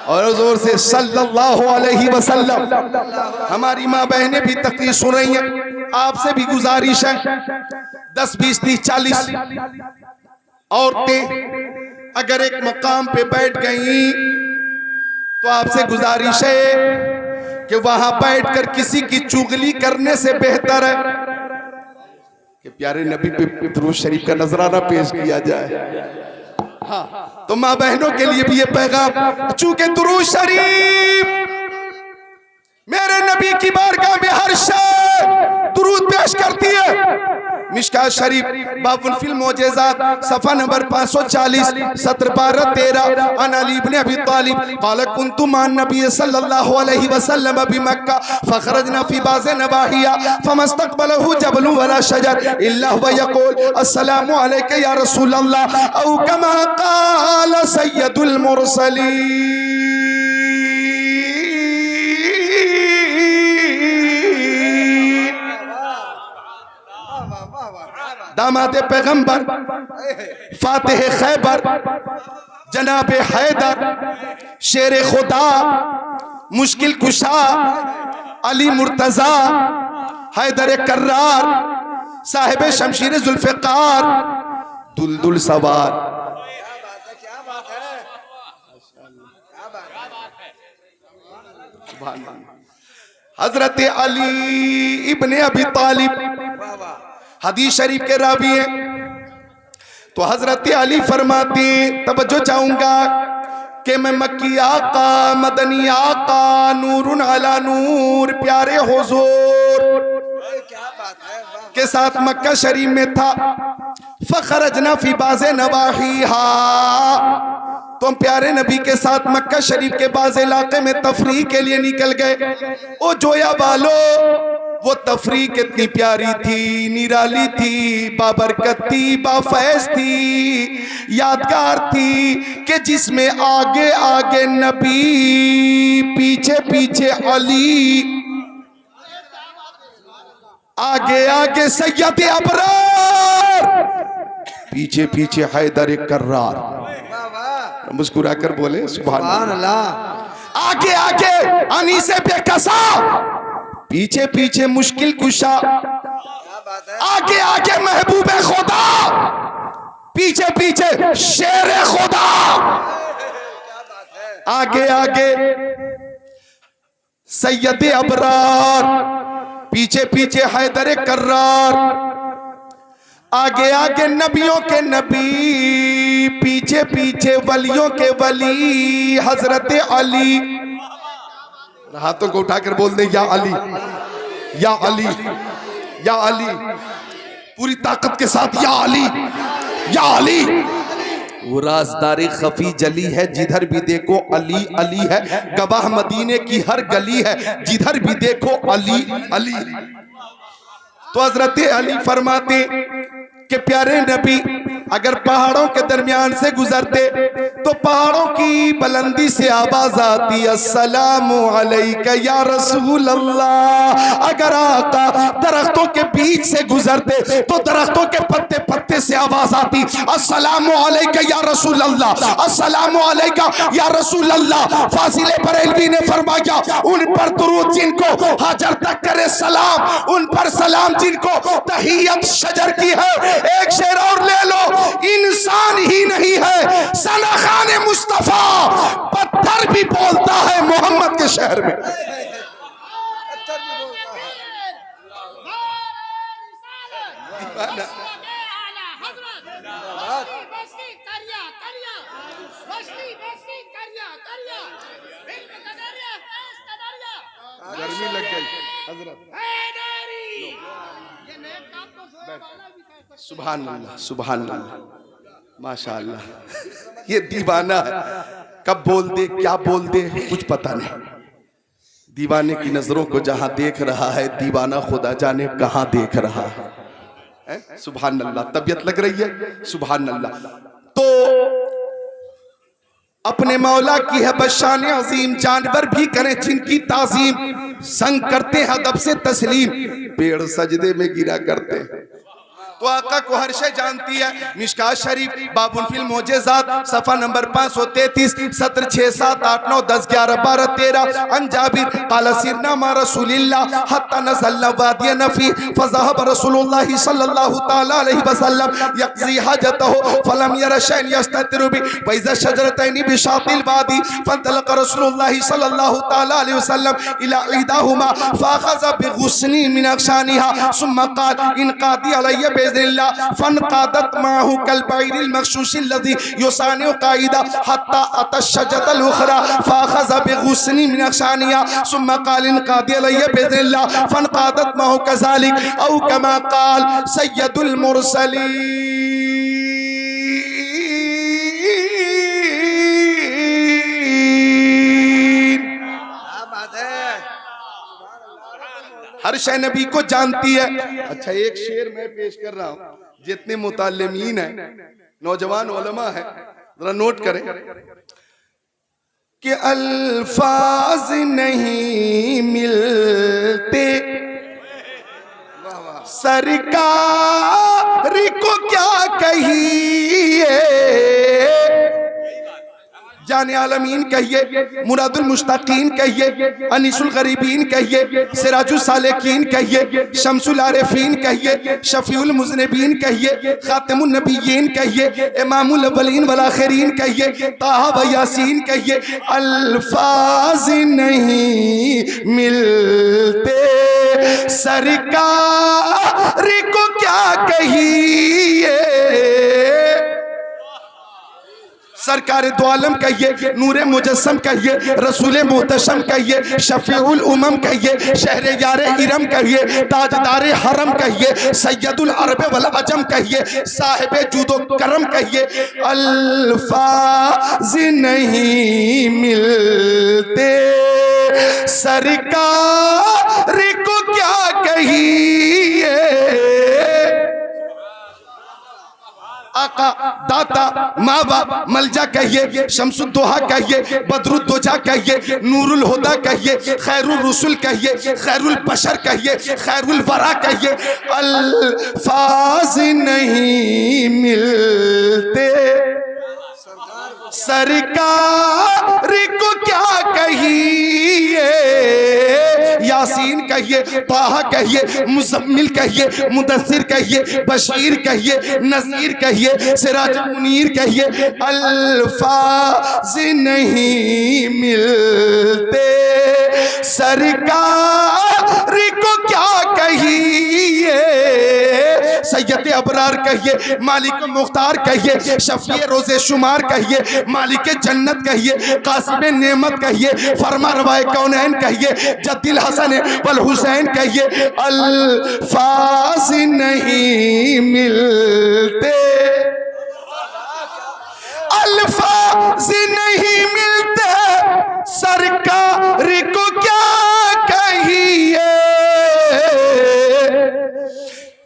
और जोर से सल्लल्लाहु अलैहि वसल्लम। हमारी माँ बहनें भी तकरीर सुन रही हैं, आपसे भी गुजारिश है, 10, 20, 30, 40 औरतें अगर एक मकाम पे बैठ गई तो आपसे गुजारिश है कि वहां बैठकर किसी की चुगली करने से बेहतर है कि प्यारे नबी पे दुरूद शरीफ का नजराना पेश किया जाए। हाँ, तो माँ बहनों के लिए भी ये पैगाम, चूंकि दुरूद शरीफ मेरे नबी की बारगाह में हर शय दुरूद पेश करती है। मिशकात शरीफ बाबुल फिल मौजेज़ात सफ़ा नंबर 540 सत्र 12-13 अन अली इब्न अबी तालिब क़ाल कुन्तु मअन नबी सल्लल्लाहु अलैहि वसल्लम बिमक्का फ़ख़रजना फ़ी बाज़ि नवाहिया फ़मस्तक़बलहु जबलुन वला शजर इल्ला हुवा यक़ूल अस्सलामु अलैका या रसूल अल्लाह औ कमा क़ाल सय्यदुल मुरसलीन। दामाद पैगंबर फातिह खैबर जनाब हैदर शेर खुदा मुश्किल कुशा अली मुर्तजा हैदर कर्रार साहिब शमशीर जुल्फ़िकार दुलदुल सवार। क्या बात है, हजरत अली इब्ने अबी तालिब हदीस शरीफ के रावी हैं। तो हजरत अली फरमाते, तवज्जो चाहूंगा कि मैं मक्की आका मदनी आका नूरुन अला नूर प्यारे हुजूर क्या बात है, के साथ मक्का शरीफ में था। फखरजना फी बाज़े नवाहिहा, तो हम प्यारे नबी के साथ मक्का शरीफ के बाज़ इलाके में तफरीह के लिए निकल गए। ओ जोया वालो, वो तफरीह कितनी प्यारी थी, निराली थी, बाबरकत थी, बाफैज थी, यादगार थी कि जिसमें आगे आगे नबी, पीछे पीछे अली, आगे आगे सैयद अबरार, पीछे पीछे हैदर कर्रार। मुस्कुरा कर बोले सुभान सुभान अल्लाह। अल्लाह। आगे आगे अनीसे बेकसा, पीछे पीछे मुश्किल कुशा, क्या बात है? आगे आगे महबूबे खुदा, पीछे पीछे शेर खुदा। क्या बात है? आगे आगे सैयद अबरार, पीछे पीछे हैदर कर्रार, आगे आगे नबियों के नबी, पीछे पीछे वलियों के वली हजरत अली। हाथों को उठाकर बोल दे या अली, या अली, या अली, पूरी ताकत के साथ या अली, या अली। वो राजदारी खफी जली है, जिधर भी देखो अली अली है, गवाह मदीने की हर गली है, जिधर भी देखो अली अली। तो हजरत अली फरमाते कि प्यारे नबी अगर पहाड़ों के दरमियान से गुजरते तो पहाड़ों की बुलंदी से आवाज आती अस्सलामु अलैका या रसूल अल्लाह। अगर आका दरख्तों के बीच से गुजरते तो दरख्तों के पत्ते पत्ते से आवाज आती अस्सलामु अलैका या रसूल अल्लाह, अस्सलामु अलैका या रसूल अल्लाह। फासिले बरेलवी ने फरमाया उन पर दुरूद जिनको हाजर तक करे सलाम, उन पर सलाम जिनको तहियत शजर की है। एक शेर और ले लो, इंसान ही नहीं है सना खाने मुस्तफा, पत्थर भी बोलता है मोहम्मद के शहर में। पत्थर भी बोलता है। गर्मी लग गई हजरत। सुभान अल्लाह, सुभान अल्लाह, माशाअल्लाह। ये दीवाना है, कब बोल दे क्या बोल दे कुछ पता नहीं। दीवाने की नजरों को जहां देख रहा है, दीवाना खुदा जाने कहां देख रहा है। सुभान अल्लाह। तबीयत लग रही है? सुभान अल्लाह। तो अपने मौला की है बशान अजीम, जानवर भी करें जिनकी ताजीम, संग करते हैं अदब से तस्लीम, पेड़ सजदे में गिरा करते हैं। तो आका को हर शय जानती है। मिशकात शरीफ बाबुल फिल मोजेज़ात सफा नंबर 533, सत्र 6 7 8 9 10 11 12 13। अन जाबिर क़ाल सिरना मा रसूलिल्लाह हत्ता नज़लना वादिय नफ़ी फ़ज़हब रसूलुल्लाह सल्लल्लाहु तआला अलैहि वसल्लम यक़ज़ी हाजतहु फलम यरा शैअन यस्ततिरु बि व इज़ा शजरतैनि बिशातिल वादी फ़ंतलक़ रसूलुल्लाह सल्लल्लाहु तआला अलैहि वसल्लम इला इहदाहुमा फ़अख़ज़ बिग़ुस्नि मिन अग़शानिहा सुम्मा क़ाल इनक़ादी अलैया फनक़ादत माहु कल बैरिल मग़शूशिल लज़ी युसानिउ क़ाइदा हत्ता अता शजरतल उख़रा फ़अख़ज़ बिग़ुस्नि मिन अग़शानिहा सुम्मा क़ाल इनक़ादी अलैया बिइज़निल्लाह फनक़ादत माहु कज़ालिक औ कमा क़ाल सय्यदुल मुरसलीन। क्या बात है? हर शय नबी को जानती है। अच्छा एक शेर मैं पेश कर रहा हूं, जितने मुतालिमीन है, नौजवान उलमा है, जरा नोट करें कि अल्फाज नहीं मिलते सरकार को क्या कहिए, जाने आलमीन कहिए, मुरादुल मुश्ताकीन कहिए, अनीसुल गरीबीन कहिए, सिराजुल सालिकीन कहिए, शम्सुल आरिफीन कहिए, शफीउल मुज़निबीन कहिए, खातिमुन नबिय्यीन कहिए, इमामुल अव्वलीन वल आखिरीन कहिए, ताहा व यासीन कहिए। अल्फाज नहीं मिलते सरकार को क्या कहिए, सरकार दो आलम कहिए, नूरे मुजस्सम कहिए, रसूले मुहतशम कहिए, शफीउल उमम कहिए, शहरे यारे इरम कहिए, ताजदारे हरम कहिए, सैयदुल अरब वल अजम कहिए, साहिबे जूदो करम कहिए। अल्फाज नहीं मिलते सरकार को क्या कहिए, आका दाता मावा मलजा कहिए, शम्सुद्दोहा कहिए, बदरुद्दोजा कहिए, नूरुल हुदा कहिए, खैरुल रसूल कहिए, खैरुल बशर कहिए, खैरुल वरा कहिए। अल्फाज नहीं मिलते सरकार को क्या कहिए, यासीन कहिए, ताहा कहिए, मुज़म्मिल कहिए, मुदस्सिर कहिए, बशीर कहिए, नज़ीर कहिए, सिराज मुनीर कहिए, अल्फाज़ नहीं मिलते सरकार को क्या कहिए। सैयद अबरार कहिए, मालिक मुख्तार कहिए, शफी रोज़े शुमार कहिए, मालिक जन्नत कहिए, कासिम नेमत कहिए, फरमा रवाए कौनैन कहिए, जद्दिल हसन वल हुसैन कहिए, अल्फाज नहीं मिलते, अल्फाज नहीं मिलते सरकार को क्या कहिए।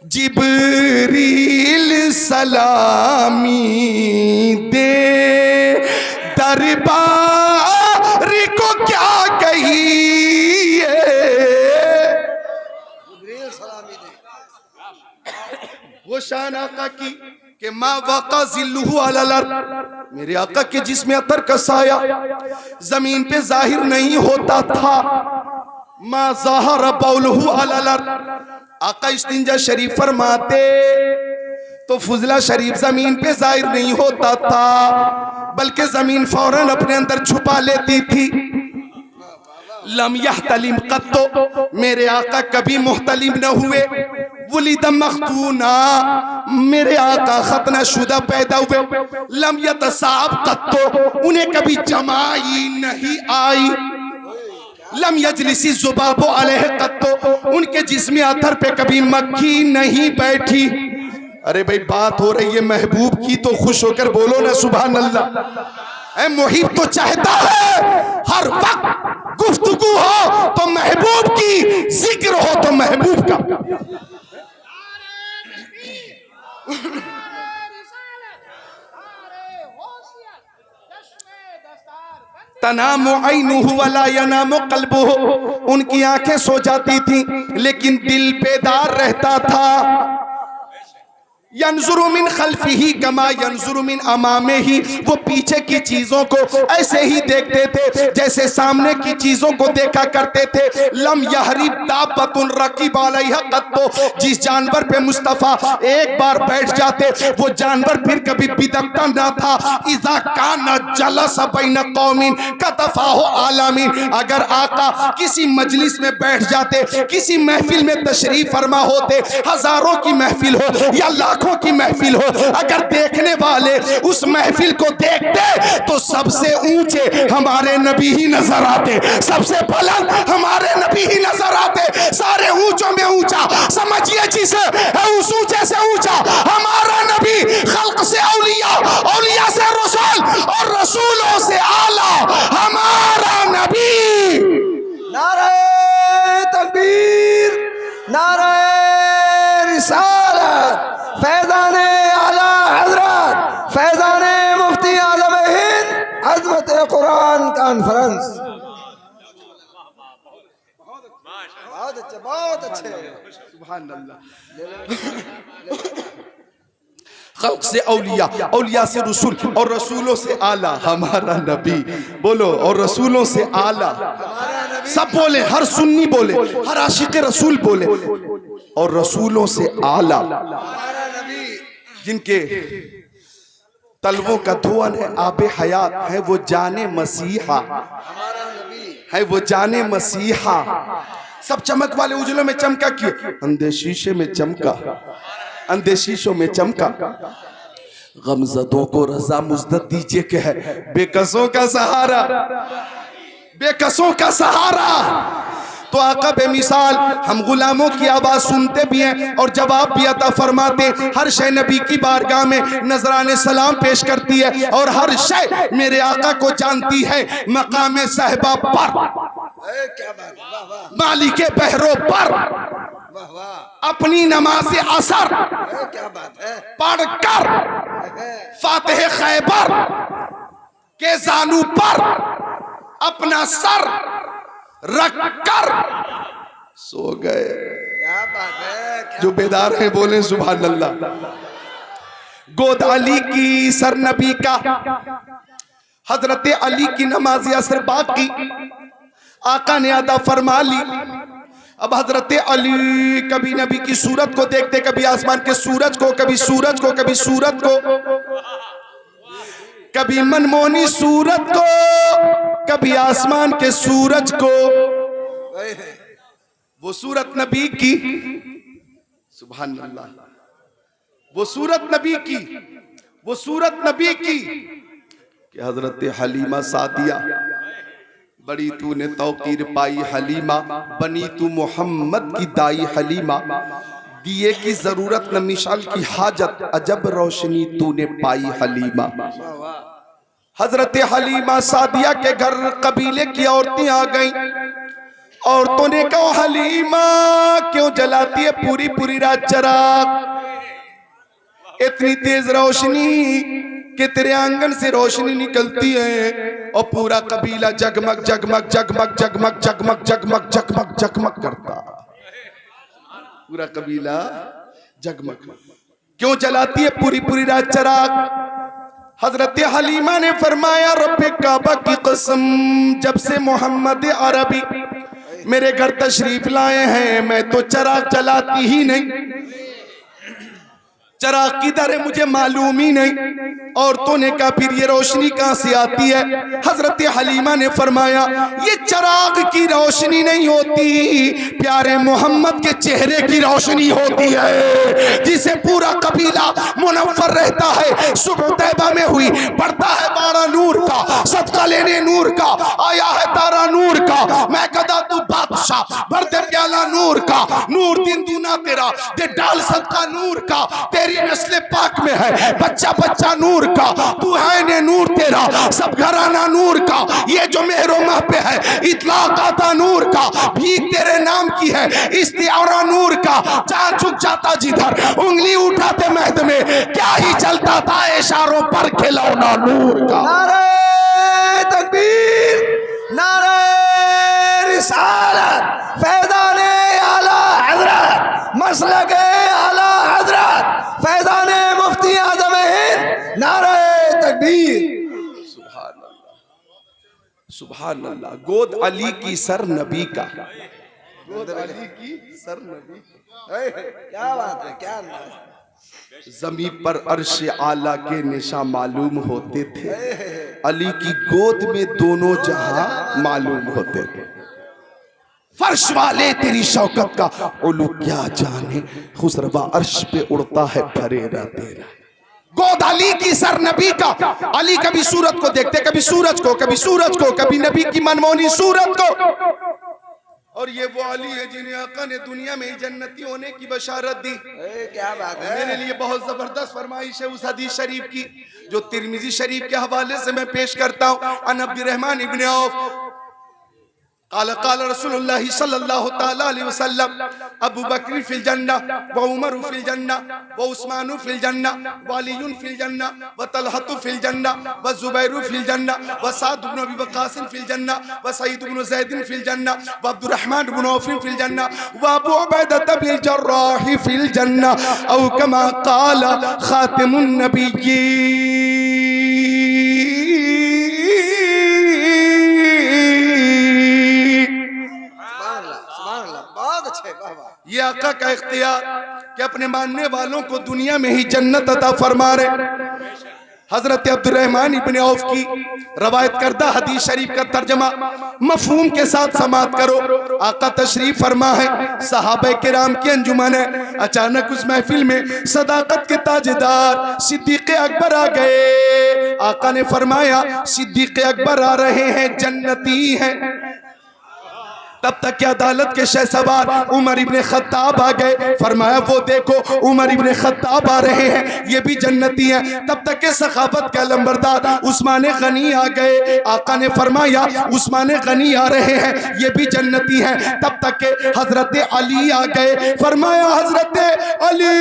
जिब्रील सलामी दे दरबार को क्या कहिए। जिब्रील सलामी दे। वो शान आका की कि मा वक़ा ज़िल्लुहु अलल अर्द, मेरे आका के जिसमें अतर का साया जमीन पे जाहिर नहीं होता था। मा ज़हर बौलुहु अलल अर्द, आका इस्तिंजा शरीफ फरमाते तो फुजला शरीफ जमीन पे जाहिर नहीं होता था, बल्कि जमीन फौरन अपने अंदर छुपा लेती थी। लम यहतलिम कत्तो, मेरे आका कभी मुहतलिम न हुए। वुलिद मख्तूना, मेरे आका खतना शुदा पैदा हुए। लम यतसाब कत्तो, उन्हें कभी जमाई नहीं आई। लम यजलिसी जुबाबो अलैह कत्तो, उनके जिस्म अथर पे कभी मक्खी नहीं बैठी। अरे भाई बात हो रही है महबूब की तो खुश होकर बोलो ना सुभान अल्लाह। ऐ मुहिब तो चाहता है हर वक्त गुफ्तगू हो तो महबूब की, जिक्र हो तो महबूब का। तनामु ऐनुहु वला यनामु क़ल्बुहु, उनकी आंखें सो जाती थी लेकिन दिल बेदार रहता था। यंजुरु मिन खल्फिही कमा यंजुरु मिन अमामिही, वो पीछे की चीजों को ऐसे ही देखते थे जैसे सामने की चीजों को देखा करते थे। लम यहरिब दाब्बतुन रकीब अलैहा कत्तो, जिस जानवर पे मुस्तफा एक बार बैठ जाते वो जानवर फिर कभी बिदकता ना था। इज़ा काना जलस बैन कौमिन कतफाहु आलामीन, अगर आका किसी मजलिस में बैठ जाते, किसी महफिल में तशरीफ फरमा होते, हजारों की महफिल हो या लाखों की महफिल हो, अगर देखने वाले उस महफिल को देखते तो सबसे ऊंचे हमारे नबी ही नजर आते, सबसे बुलंद हमारे नबी ही नजर आते। सारे ऊंचों में ऊंचा समझिए, जिसे उस ऊंचे से ऊंचा हमारा नबी, खल्क से औलिया, औलिया से रसूल और रसूलों से आला हमारा नबी। नारे तकबीर, नारे रिसालत, फैज़ाने आला हज़रत, फैज़ाने मुफ्ती आज़म हिंद, अज़मत कुरान कॉन्फ्रेंस। बहुत अच्छे, बहुत अच्छे, सुभान अल्लाह। खल्क से औलिया, औलिया से रसूल और रसूलों से आला हमारा नबी। बोलो, और रसूलों से आला, सब बोले, हर सुन्नी बोले, हर आशिक रसूल बोले, और रसूलों से आला जिनके तलवों का धुआं है आबे हयात है, वो जाने मसीहा है, वो जाने मसीहा। सब चमक वाले उजलों में चमका किए, अंधे शीशे में चमका, अंधे शीशों में चमका। गमज़दों को रजा मुज़्दत दीजिए के है बेकसों का सहारा, बेकसों का सहारा। तो आका बेमिसाल हम गुलामों की आवाज सुनते भी हैं और जवाब भी अता फरमाते। हर शय नबी की बारगाह में नजराने सलाम पेश करती है और हर शय मेरे आका को जानती है। मकाम साहिबा पर, क्या बात, वाह वाह, मालिके बहरों पर, वाह वाह, अपनी नमाज असर क्या बात है, पढ़कर फातिह खैबर के जानू पर अपना सर रख कर सो गए। क्या बात है, क्या जो बेदार हैं बोले सुभान अल्लाह। गोद अली की सर नबी का, हजरत अली की नमाज असर बाकी आका ने अदा फरमा ली। अब हजरत अली कभी नबी की सूरत को देखते, कभी आसमान के सूरज को, कभी सूरज को, कभी सूरत को, कभी मनमोहनी सूरत को, कभी आसमान के सूरज को। वो सूरत नबी की, सुभान अल्लाह, वो सूरत नबी की, वो सूरत नबी की कि हजरत हलीमा सादिया, बड़ी तूने तौकीर पाई हलीमा, बनी तू मोहम्मद की दाई हलीमा, दिए की जरूरत न मिसाल की हाजत, अजब रोशनी तूने पाई हलीमा। हजरत हलीमा सादिया के घर कबीले की औरतें आ गईं। औरतों ने कहा, हलीमा क्यों जलाती है पूरी पूरी रात चराग, इतनी तेज रोशनी कि तेरे आंगन से रोशनी निकलती है और पूरा कबीला जगमग जगमग जगमग जगमग जगमग जगमग जगमग जगमग करता, पूरा कबीला जगमग। क्यों जलाती है पूरी पूरी रात चराग? हजरत हलीमा ने फरमाया, रब्बे काबा की कसम, जब से मोहम्मद अरबी मेरे घर तशरीफ लाए हैं मैं तो चराग जलाती ही नहीं, चराग किधर है मुझे मालूम ही नहीं। औरतों ने कहा, फिर ये रोशनी कहां से आती है? हजरत हलीमा ने फरमाया, ये चराग की रोशनी नहीं होती, प्यारे मोहम्मद के चेहरे की रोशनी होती है, जिसे पूरा कबीला मुनव्वर रहता है। सुबह तैबा में हुई, बढ़ता है बाड़ा नूर का, सदका लेने नूर का, आया है तारा नूर का, मैं कदा तू बादशाह बढ़ते प्याला नूर का, नूर दिन दूना तेरा दे डाल सदका नूर का, तेरी नस्ल पाक में है बच्चा बच्चा नूर का, तू है ने नूर तेरा सब घराना नूर का, ये जो मेहरो मह पे है इतलाक आता नूर का, भीख तेरे नाम की है इस्तिआरा नूर का, चाँद झुक जाता जिधर उंगली उठाते महद में, क्या ही चलता था इशारों पर खिलौना नूर का। नारे तकबीर, नारे रिसालत, फैज़ाने आला हज़रत, मसलके आला हज़रत, फैज़ाने मुफ्ती आज़म हिंद, नारे तकबीर। सुभान अल्लाह, सुभान अल्लाह। गोद अली की सर नबी का, गोद अली की सर नबी, क्या बात है, क्या अंदाज़ है। जमी पर अर्श आला के निशा मालूम होते थे, अली की गोद में दोनों जहां मालूम होते थे। फर्श वाले तेरी शौकत का उलू क्या जाने, खुसरवा अर्श पे उड़ता है फरेरा तेरा। गोद अली की सर नबी का, अली कभी सूरत को देखते, कभी सूरज को, कभी सूरज को, कभी नबी की मनमोहनी सूरत को। और ये वो अली है जिन्हें आका ने दुनिया में ही जन्नती होने की बशारत दी। क्या बात है। मेरे लिए बहुत जबरदस्त फरमाइश है उस हदीस शरीफ की जो तिरमिजी शरीफ के हवाले से मैं पेश करता हूँ। अन अब्दुर्रहमान इब्न औफ क़ाल क़ाल रसूलुल्लाह सल्लल्लाहु तआला अलैहि वसल्लम, अबू बकर फिल जन्नह व उमर फिल जन्नह व उस्मान फिल जन्नह व अली फिल जन्नह व तलहा फिल जन्नह व जुबैर फिल जन्नह व साद इब्न अबी वक़ास फिल जन्नह व सईद इब्न ज़ैद फिल जन्नह व अब्दुर्रहमान इब्न औफ फिल जन्नह व अबू उबैदा बिन जर्राह फिल जन्नह औ कमा क़ाल खातिमुन नबिय्यीन। ये आका का इख्तियार कि अपने मानने वालों को दुनिया में ही जन्नत अता फरमा रहे। हजरत अब्दुर्रहमान इब्न औफ की रवायत करदा हदीस शरीफ का तर्जमा मफहूम के साथ समात करो। आका तशरीफ फरमा है, सहाबा किराम की अंजुमन है। अचानक उस महफिल में सदाकत के ताजदार सिद्दीक़ अकबर आ गए। आका ने फरमाया, सिद्दीक़ अकबर आ रहे हैं, जन्नती हैं। तब तक की अदालत के शहसवार उमर इब्ने खत्ताब आ गए। फरमाया, वो देखो उमर इब्ने खत्ताब आ रहे हैं, ये भी जन्नती हैं। तब तक के सखावत के अलंबरदार उस्मान गनी आ गए। आका ने फरमाया, उस्मान गनी आ रहे हैं, ये भी जन्नती हैं। तब तक के हजरत अली आ गए। फरमाया, हजरत अली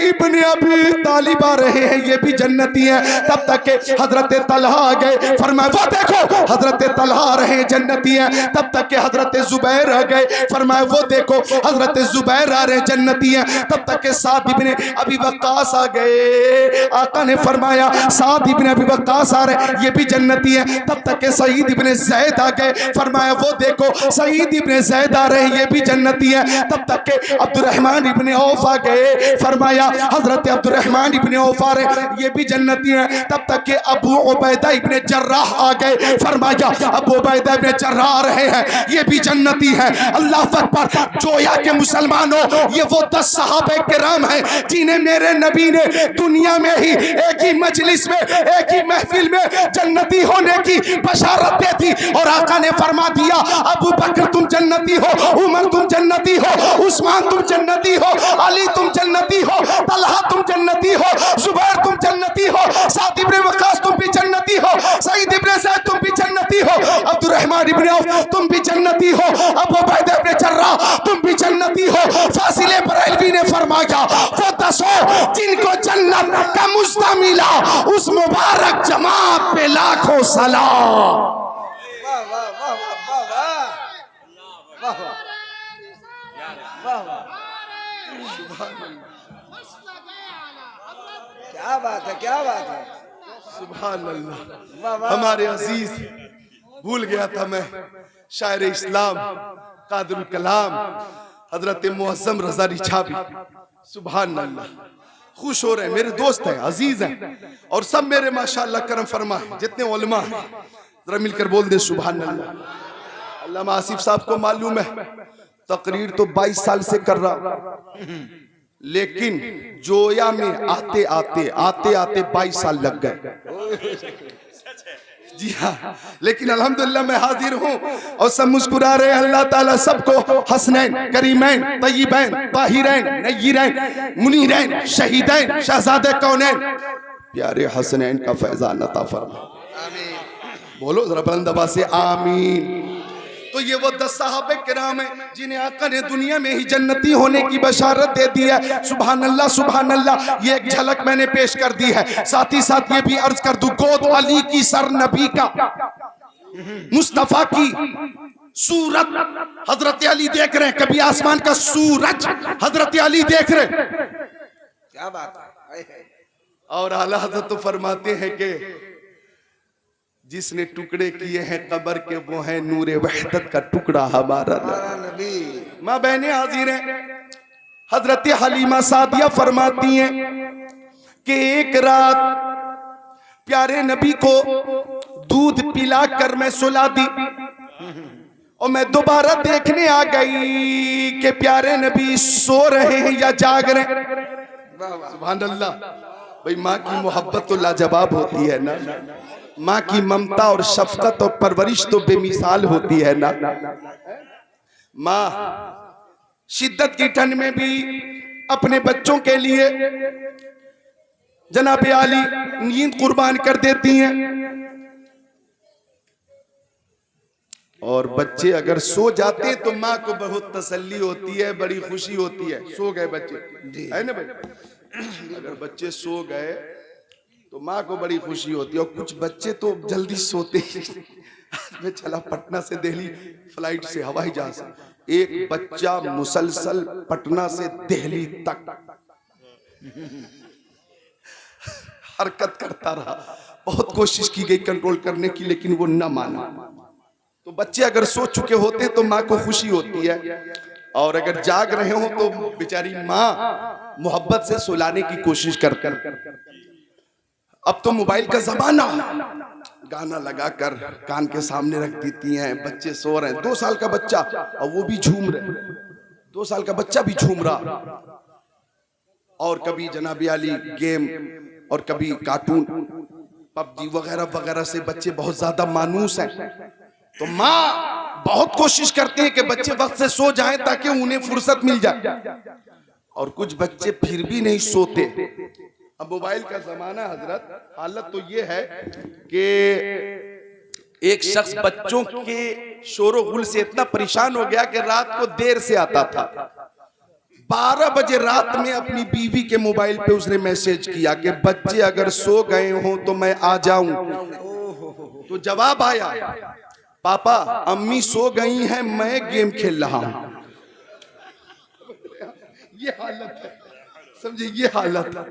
इब्ने अबी तालिब आ रहे हैं, ये भी जन्नती हैं। तब तक के हजरत तलहा आ गए। फरमाया, वो देखो हजरत तलहा आ रहे हैं, जन्नती हैं। तब तक के हजरत जुबैर जुबैर आ गए। फरमाया वो देखो हजरत जुबैर आ रहे जन्नती हैं। तब तक के साद इब्ने अबी वक्कास आ गए। आका ने फरमाया साद इब्ने अबी वक्कास आ रहे, ये भी जन्नती हैं। तब तक के सईद इब्ने ज़ैद आ गए। फरमाया वो देखो सईद इब्ने ज़ैद आ रहे, ये भी जन्नती हैं। तब तक के अब्दुर्रहमान इब्ने औफ आ गए। फरमाया हजरत अब्दुर्रहमान इब्ने औफ आ रहे, ये भी जन्नती हैं। तब तक के अबू उबैदा इब्ने जर्राह आ गए। फरमाया अबू उबैदा इब्ने जर्राह आ रहे हैं, ये भी जन्नती हैं। अल्लाह अकबर। जोया के मुसलमानों, ये वो 10 सहाबे किराम हैं जिन्हें मेरे नबी ने दुनिया में ही एक ही मजलिस में, एक ही महफिल में जन्नती होने की बशारत दे दी। और आका ने फरमा दिया अबू बकर तुम जन्नती हो, उमर तुम जन्नती हो, उस्मान तुम जन्नती हो, अली तुम जन्नती हो, तलहा तुम जन्नती हो, जुबैर तुम जन्नती हो, साद इब्ने वक्कास तुम भी जन्नती हो, सईद इब्ने ज़ैद तुम भी जन्नती हो, अब्दुर्रहमान इब्ने औफ तुम भी जन्नती हो, अबू उबैदा इब्ने जर्राह तुम भी जन्नती हो। फासिले बरेलवी ने फरमाया वो 10 जिनको जन्नत का मुझदा मिला, उस मुबारक जमात पे लाखों सलाम। वाह वाह वाह वाह वाह वाह वाह वाह वाह, क्या बात है, क्या बात है। सुभान वाह, अल्लाह। वाह। हमारे अजीज, भूल गया था मैं, शायर इस्लाम कादरुल कलाम हजरत मुअज्जम रज़ा रिछावी, सुभान अल्लाह। खुश हो रहे हैं, मेरे दोस्त हैं, अजीज हैं, और सब मेरे माशाअल्लाह करम फरमा हैं, जितने उलमा हैं, जरा मिलकर बोल दे सुभान अल्लाह। अल्लामा आसिफ साहब को मालूम है तकरीर तो 22 साल से कर रहा, लेकिन जोया में आते आते 22 साल लग गए। जी हाँ, लेकिन अल्हम्दुलिल्लाह मैं हाजिर हूँ और सब मुस्कुरा रहे हैं। अल्लाह ताला सबको हसनैन, करीमैन, तय्यबैन, ताहिरैन, नय्यरैन, मुनीरैन, शहीदैन, शहजादे कौनैन, प्यारे हसनैन का फैजान अता फरमा। बोलो जरा बुलंद आवाज से आमीन। तो ये वो 10 सहाबे किराम हैं जिन्हें आका ने दुनिया में ही जन्नती होने की बशारत दे दी है। सुभान अल्लाह, सुभान अल्लाह। ये एक झलक मैंने पेश कर दी है। साथ ही साथ ये भी अर्ज कर दूं, गोद अली की सर नबी का, मुस्तफा की सूरत हजरत अली देख रहे हैं, कभी आसमान का सूरज हजरत अली देख रहे हैं, क्या बात है। और आला हजरत तो फरमाते हैं कि जिसने टुकड़े किए हैं कब्र के वो है नूरे वहदत का टुकड़ा हमारा नबी। माँ बहने हाजिर हैं। हजरत हलीमा सादिया फरमाती हैं कि एक रात प्यारे नबी को दूध पिला कर मैं सुला दी और मैं दोबारा देखने आ गई कि प्यारे नबी सो रहे हैं या जाग रहे हैं। सुभान अल्लाह। भाई माँ की मोहब्बत तो लाजवाब होती है ना, माँ की ममता और शफकत और परवरिश तो बेमिसाल होती है ना। माँ शिद्दत की ठंड में भी अपने बच्चों के लिए जनाब आली नींद कुर्बान कर देती हैं, और बच्चे अगर सो जाते हैं तो माँ को बहुत तसल्ली होती है, बड़ी खुशी होती है। सो गए बच्चे, है ना भाई? अगर बच्चे सो गए तो माँ को बड़ी खुशी होती है। और कुछ बच्चे तो जल्दी सोते ही मैं चला पटना से दिल्ली फ्लाइट से, हवाई जहाज से, एक बच्चा मुसलसल पटना से दिल्ली तक हरकत करता रहा। बहुत कोशिश की गई कंट्रोल करने की, लेकिन वो न माना। तो बच्चे अगर सो चुके होते तो माँ को खुशी होती है, और अगर जाग रहे हो तो बेचारी माँ मोहब्बत से सुलाने की कोशिश करकर। अब तो मोबाइल का जमाना, गाना लगाकर कान के सामने रख देती हैं, बच्चे सो रहे हैं। 2 साल का बच्चा, और वो भी झूम रहे, 2 साल का बच्चा भी झूम रहा। और कभी जनाब आली गेम और कभी कार्टून, पबजी वगैरह वगैरह से बच्चे बहुत ज्यादा मानूस हैं। तो माँ बहुत कोशिश करते हैं कि बच्चे वक्त से सो जाएं ताकि उन्हें फुर्सत मिल जाए, और कुछ बच्चे फिर भी नहीं सोते। अब मोबाइल का जमाना हजरत, हालत तो ये है कि एक शख्स बच्चों के शोरो गुल से इतना परेशान हो गया कि रात को देर से आता था। 12 बजे रात में अपनी बीवी के मोबाइल पे उसने मैसेज किया कि बच्चे अगर सो गए हों तो मैं आ जाऊं। तो जवाब आया पापा अम्मी सो गई हैं, मैं गेम खेल रहा हूं। ये हालत है, समझे, ये हालत है।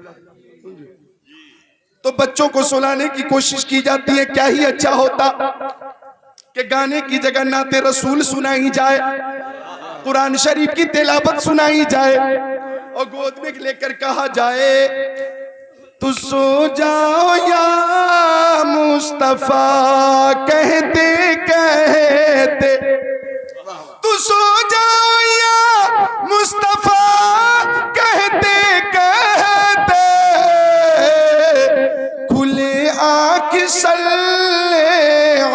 तो बच्चों को सुलाने की कोशिश की जाती है। क्या ही अच्छा होता कि गाने की जगह नाते रसूल सुनाई जाए, कुरान शरीफ की तिलावत सुनाई जाए और गोद में लेकर कहा जाए तू सो जाओ या मुस्तफा, कहते कहते तू सो जाओ या मुस्तफा, कहते कहते खुले आँख सल्ले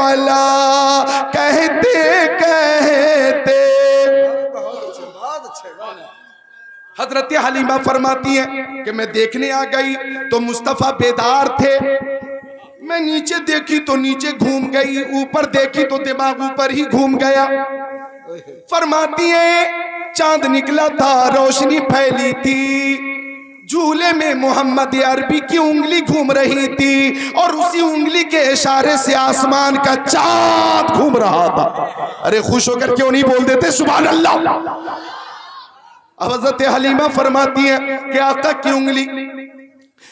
अला, कहते कहते। हजरत हलीमा फरमाती है कि मैं देखने आ गई तो मुस्तफा बेदार थे। मैं नीचे देखी तो नीचे घूम गई, ऊपर देखी तो दिमाग ऊपर ही घूम गया। फरमाती है चांद निकला था, रोशनी फैली थी, झूले में मोहम्मद अरबी की उंगली घूम रही थी और उसी उंगली के इशारे से आसमान का चांद घूम रहा था। अरे खुश होकर क्यों नहीं बोल देते सुभान अल्लाह। हज़रत हलीमा फरमाती है कि आका की उंगली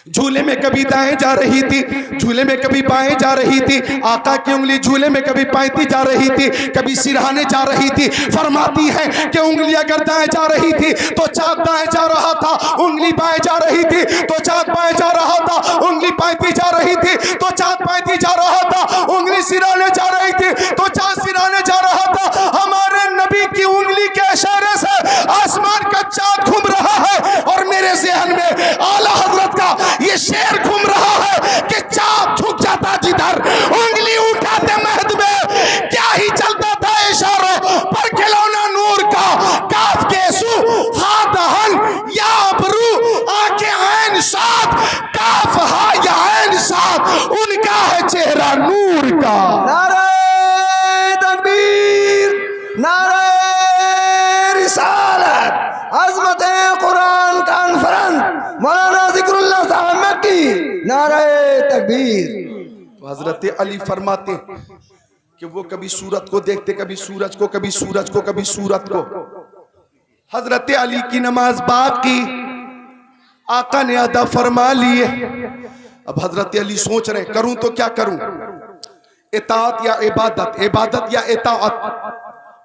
झूले में कभी दाएं जा रही थी, झूले में कभी बाएं जा रही थी। आका की उंगली झूले में कभी बाएं जा रही थी, कभी सिरहाने जा रही थी। फरमाती है कि उंगली अगर दाएं जा रही थी तो चाँद दाएं जा रहा था, उंगली बाएं जा रही थी तो चाँद बाएं जा रहा था, उंगली बाएं जा रही थी तो चाँद बाएं जा रहा था, उंगली सिरहाने जा रही थी तो चाँद सिरहाने जा रहा था। हमारे नबी की उंगली के इशारे से आसमान का चाँद घूम रहा है और मेरे ज़हन में आला हजरत का ये शेर घूम रहा है कि चाँद झुक जाता जिधर, उंगली उठाते महद में क्या ही चलता था इशारों पर, खिलौना नूर का काफ के सू हा दहन या अबरू आके ऐन साथ, काफ हा या ऐन साथ, उनका है चेहरा नूर का। नारे तकबीर, नारे रिसालत, अज़मत कुरान कॉन्फ्रेंस मौलाना ज़िक्रुल्लाह साहब मक्की, नारे तकबीर। तो हजरत अली फरमाते कि वो कभी सूरत को देखते, कभी सूरज को, कभी सूरज को, कभी सूरत को। हजरत अली की नमाज बाकी आका ने अदा फरमा लिए। अब हजरत अली सोच रहे करूं तो क्या करूं, इताअत या इबादत, इबादत या इताअत।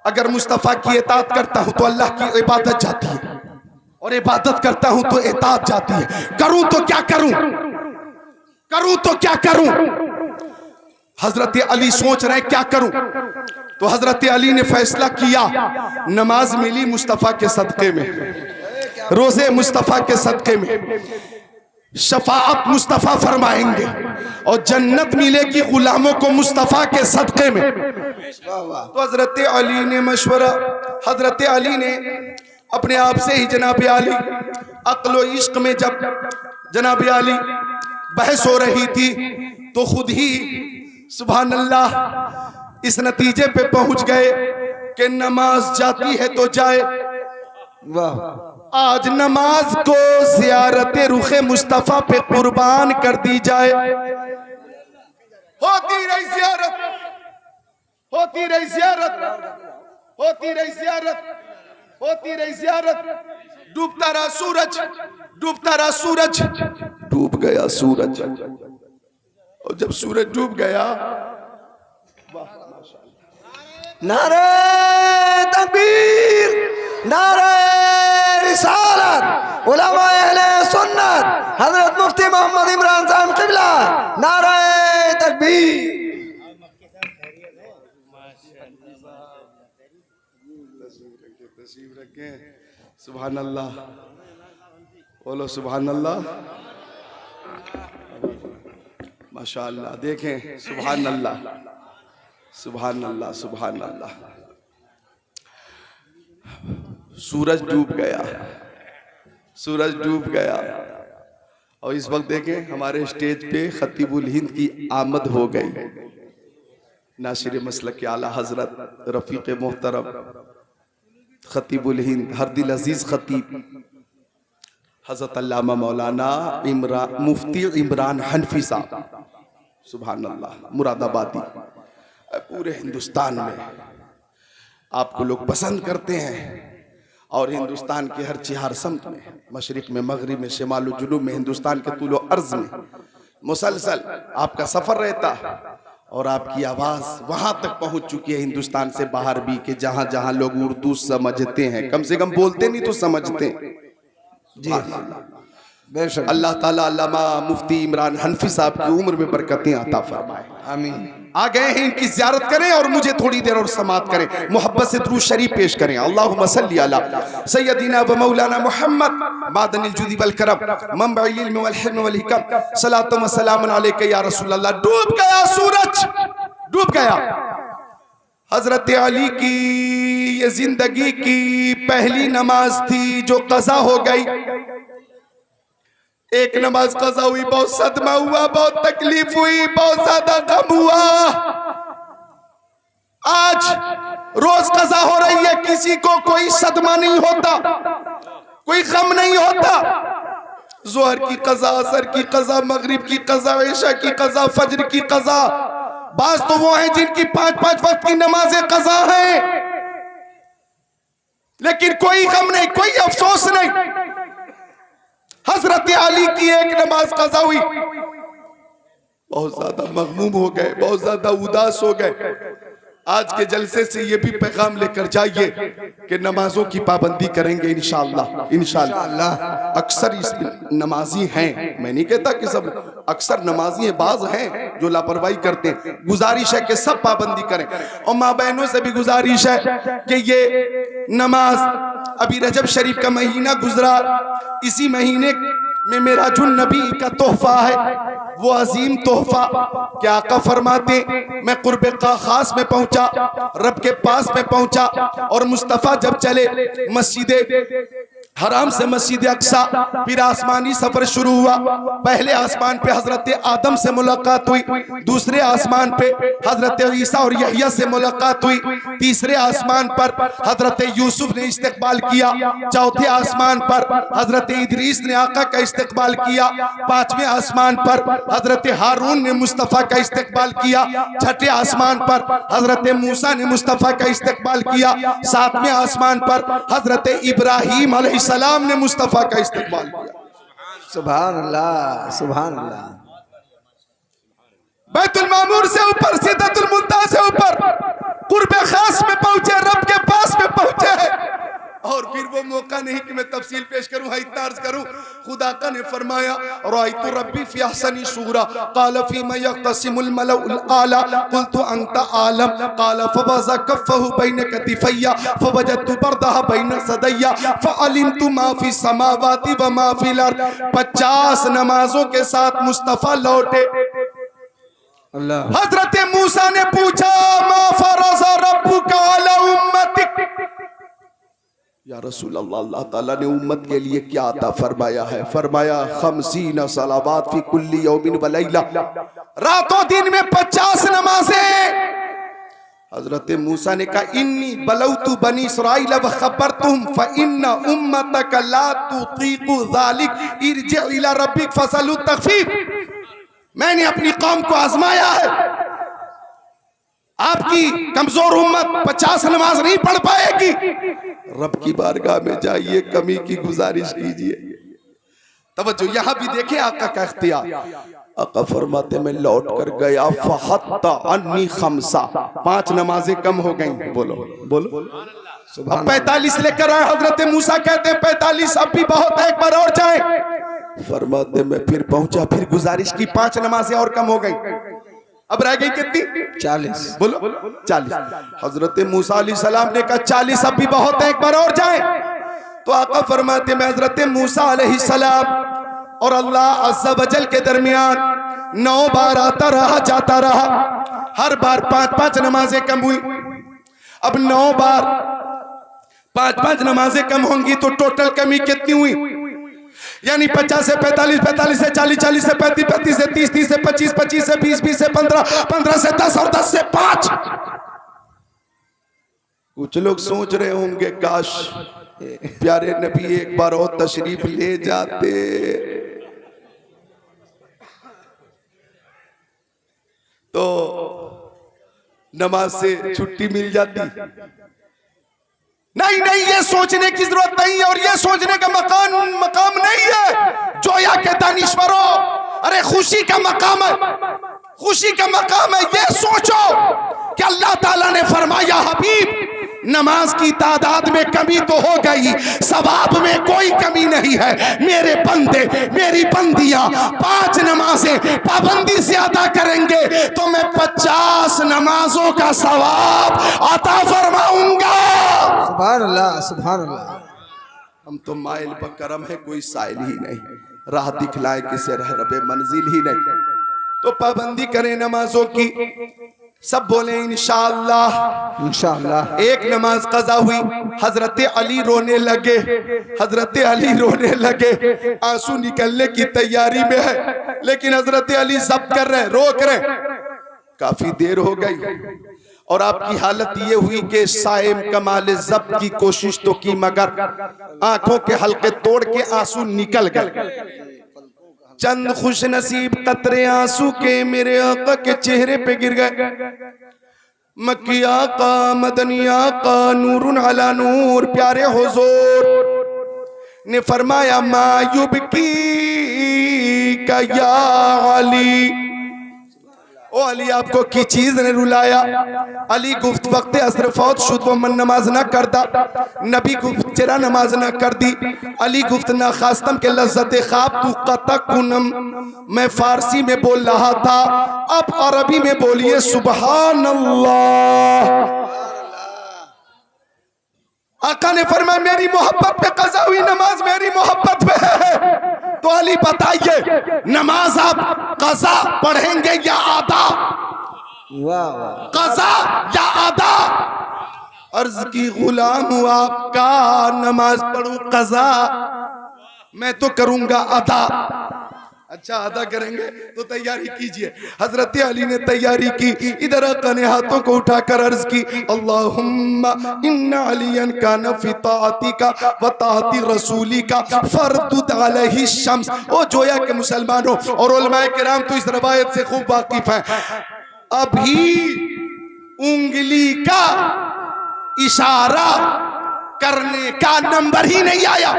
अगर मुस्तफा की इताअत करता हूं तो अल्लाह की इबादत जाती है और इबादत करता हूं तो इताअत जाती है। करूं तो क्या करूं, करूं तो क्या करूं। हजरत अली सोच रहे क्या करूं। तो हजरत अली ने फैसला किया, नमाज मिली मुस्तफा के सदके में, रोजे मुस्तफा के सदके में, शफाअत मुस्तफा फरमाएंगे और जन्नत मिलेगी गुलामों को मुस्तफा के सदके में। तो हजरत अली ने मशवरा, हजरत अली ने अपने आप से ही जनाब अली अक्ल व इश्क में जब जनाब अली बहस हो रही थी तो खुद ही सुभान अल्लाह इस नतीजे पे पहुंच गए कि नमाज जाती है तो जाए। आज नमाज को ज़ियारत रुखे मुस्तफा पे कुर्बान कर दी जाए। होती रही ज़ियारत, होती रही ज़ियारत, होती रही ज़ियारत, होती रही ज़ियारत। डूबता रहा सूरज, डूबता रहा सूरज, डूब गया सूरज। और जब सूरज डूब गया, नारे तकबीर, नारे रिसालत, उलमा अहले सुन्नत हजरत मुफ्ती मोहम्मद इमरान साहब किबला, नारे तकबीर। सुभान अल्लाह, बोलो सुभान अल्लाह, माशाअल्लाह। देखें सुभान अल्लाह, सुभान अल्लाह, सुभान अल्लाह। सूरज डूब गया, सूरज डूब गया और इस वक्त देखें हमारे स्टेज पे खतीबुल हिंद की आमद हो गई। नासिर मसलक के आला हजरत रफीक मोहतरम खतीबुल हिंद हरदिल अजीज खतीब हजरत अल्लामा मौलाना मुफ्ती इमरान हनफी साहब, सुभान अल्लाह, मुरादाबादी। पूरे हिंदुस्तान में आपको लोग पसंद करते हैं और हिंदुस्तान के हर चिहार समत में, मशरिक में, मगरिब में, शिमाल जुनूब में, हिंदुस्तान के तूलो अर्ज में मुसलसल आपका सफर रहता और आपकी आवाज वहां तक पहुंच चुकी है हिंदुस्तान से बाहर भी कि जहां जहां लोग उर्दू समझते हैं, कम से कम बोलते नहीं तो समझते हैं। जी बेशक। अल्लाह ताला अल्लामा मुफ्ती इमरान हनफी साहब की उम्र में बरकतें अता फरमाए। आमीन। आ गए हैं, इनकी ज़ियारत करें और मुझे थोड़ी देर और समात करें, मोहब्बत से दुरूद शरीफ पेश करें। अल्लाहुम्मा सल्ली अला सय्यदिना व मौलाना मुहम्मद मादनिल जुदी वल करम मंबइल इल्म वल हिल्म वल हिकम सलातु व सलामुन अलैका या रसूल अल्लाह। डूब गया सूरज, डूब गया। हजरत अली की ये जिंदगी की पहली नमाज थी जो कज़ा हो गई। एक नमाज कज़ा हुई, बहुत सदमा हुआ, बहुत तकलीफ हुई, बहुत ज्यादा गम हुआ। आज रोज कज़ा हो रही है, किसी को कोई सदमा नहीं होता, कोई गम नहीं होता। जोहर की कज़ा, असर की कज़ा, मगरिब की कज़ा, इशा की कज़ा, फज्र की कज़ा। बाज तो वो हैं जिनकी 5-5 वक्त की नमाजें कज़ा हैं, लेकिन कोई गम नहीं, कोई अफसोस नहीं। हजरत अली की एक नमाज कज़ा हुई, बहुत ज्यादा मगमूम हो गए, बहुत ज्यादा उदास हो गए। आज के जलसे से ये भी पैगाम लेकर जाइए कि नमाजों की पाबंदी करेंगे इंशाअल्लाह, इंशाअल्लाह। अक्सर इस नमाजी हैं, मैं नहीं कहता कि सब, अक्सर नमाजी हैं, बाज हैं जो लापरवाही करते हैं। गुजारिश है कि सब पाबंदी करें और माँ बहनों से भी गुजारिश है कि ये नमाज, अभी रजब शरीफ का महीना गुजरा, इसी महीने में मेराजुन नबी का तोहफा है, वो अजीम तोहफा। क्या आका फरमाते, मैं कुर्बे खास में पहुंचा, रब के पास में पहुंचा और मुस्तफा जब चले मस्जिद हराम से मस्जिद अक्सा, फिर आसमानी सफर शुरू हुआ। पहले आसमान पे हजरत आदम से मुलाकात हुई, दूसरे आसमान पे हजरत ईसा और यहया से मुलाकात हुई, तीसरे आसमान पर हजरत यूसुफ ने इस्तकबाल किया, चौथे आसमान पर हजरत इदरीस ने आका का इस्तकबाल किया, पांचवें आसमान पर हजरत हारून ने मुस्तफा का इस्तकबाल किया, छठे आसमान पर हजरत मूसा ने मुस्तफा का इस्तकबाल किया, सातवें आसमान पर हजरत इब्राहिम सलाम ने मुस्तफा का इस्तकबाल किया। सुभान अल्लाह, सुभान अल्लाह। बैतुल मामूर से ऊपर, सिदरतुल मुंतहा से ऊपर, कुर्बे खास में पहुंचे, रब के पास में पहुंचे। और फिर वो मौका नहीं कि मैं तफसील पेश करूं, इतना अर्ज करूं। खुदा का ने फरमाया, रायतु रब्बी फी अहसनी सूरा क़ाल फीमा यख्तसिमुल मलउल आला क़ुल्तु अंत आलम क़ाल फवज़ा कफ़्फ़हु बैन कतिफ़ैया फवजदतु बरदहा बैन सदैया फ़अलिमतु मा फी समावाति व मा फिल अर्द। 50 नमाजों के साथ मुस्तफा लौटे। हजरत मूसा ने पूछा, मा फ़रज़ा रब्बुका अला उम्मतिक, या रसूल अल्लाह, अल्लाह ताला ने उम्मत के लिए क्या अता फरमाया है? फरमाया 50 सलावात फी कुल्ली यौमिन व लैला, रातों दिन में 50 नमाजें। हजरत मूसा ने कहा, इन्नी बलौतु बनी इस्राइल व खबरतुहुम फ इन्ना उम्मतक ला तुतीकु ज़ालिक इरजि इला रब्बिक फसलु तखफीफ। मैंने अपनी कौम को आजमाया है, आपकी कमजोर उम्मत 50 नमाज नहीं पढ़ पाएगी। रब की बारगाह में जाइए, कमी की गुजारिश कीजिए। तवज्जो, यहां भी देखें आका का इख्तियार। आका फरमाते, मैं लौट कर गया, फहत्ता अन्नी खमसा, 5 नमाजें कम हो गई। बोलो बोलो, अब 45 लेकर आए। हजरत मूसा कहते हैं 45 अब भी बहुत है, एक बार और जाए। फरमाते मैं फिर पहुंचा, फिर गुजारिश की, 5 नमाजें और कम हो गई। अब रह गई कितनी? 40। बोलो 40। हजरत मूसा अलैहिस्सलाम ने कहा 40 अब भी बहुत है, एक बार और जाए। तो आका फरमाते मैं हजरत मूसा अलैहिस्सलाम और अल्लाह अज़्ज़ा वजल के दरमियान 9 बार आता रहा, जाता रहा, हर बार 5-5 नमाजें कम हुई। अब 9 बार 5-5 नमाजें कम होंगी तो टोटल कमी कितनी हुई? यानी 50 से 45, 45 से 40, 40 से 35, 35 से 30, 30 से 25, 25 से 20, 20 से 15, 15 से 10 और 10 से 5। कुछ लोग सोच रहे होंगे काश प्यारे नबी एक बार और तशरीफ ले जाते। तो नमाज से छुट्टी मिल जाती। नहीं नहीं, ये सोचने की जरूरत नहीं है और ये सोचने का मकाम नहीं है। जोया के दानिश्वरों, अरे खुशी का मकाम है, खुशी का मकाम है। ये सोचो कि अल्लाह ताला ने फरमाया हबीब नमाज की तादाद में कमी तो हो गई, सवाब में कोई कमी नहीं है। मेरे बंदे मेरी बंदियां 5 नमाजें पाबंदी से अदा करेंगे तो मैं 50 नमाजों का सवाब अता फरमाऊंगा। सुभान अल्लाह, सुभान अल्लाह। हम तो माइल बकरम है, कोई साइल ही नहीं, राह दिखलाए किसे रह रबे मंजिल ही नहीं। तो पाबंदी करें नमाजों की। सब बोले इंशाअल्लाह इंशाअल्लाह। एक नमाज कज़ा हुई, हजरत अली रोने लगे, हजरत अली रोने लगे, आंसू निकलने की तैयारी में है, लेकिन हजरत अली जब्त कर रहे, रोक रहे। काफी देर हो गई और आपकी हालत ये हुई कि साइम कमाल जब्त की कोशिश तो की मगर आंखों के हल्के तोड़ के आंसू निकल गए। चंद खुश नसीब कतरे आंसू के मेरे आका के चेहरे पे गिर गए। मक्की आका, मदनी आका, नूरुन अला नूर, प्यारे हुजूर ने फरमाया मायूब की का या अली, ओ अली आपको की चीज ने रुलाया। अली गुफ्त वक्त असर फौत शुद्ध व मन नमाज ना करता, नबी गुफ्त चेरा नमाज ना कर दी। अली गुफ्त ना खास्तम के लज्जत ख्वाब तू कतकुनम, मैं फारसी में बोल रहा था, अब अरबी में बोलिए सुभान अल्लाह। आका ने फरमाया मेरी मोहब्बत पे कज़ा हुई नमाज मेरी मोहब्बत पे है। तो अली बताइए नमाज आप कज़ा पढ़ेंगे या अदा? वाह वाह। कज़ा या अदा? अर्ज की गुलाम हूं आपका, नमाज पढ़ूं कज़ा, मैं तो करूंगा अदा। अच्छा अदा करेंगे तो तैयारी कीजिए। हजरत अली ने तैयारी की, इधर आका ने हाथों को उठाकर अर्ज की अल्लाहुम्मा इन्ना अलियन काना फी ताअतिका व ताअति रसूलिका फरदुद अलैहि शम्स। ओ जोया के मुसलमानों और उलमाए किराम तो इस रवायत से खूब वाकिफ हैं। अभी उंगली का इशारा करने का नंबर ही नहीं आया,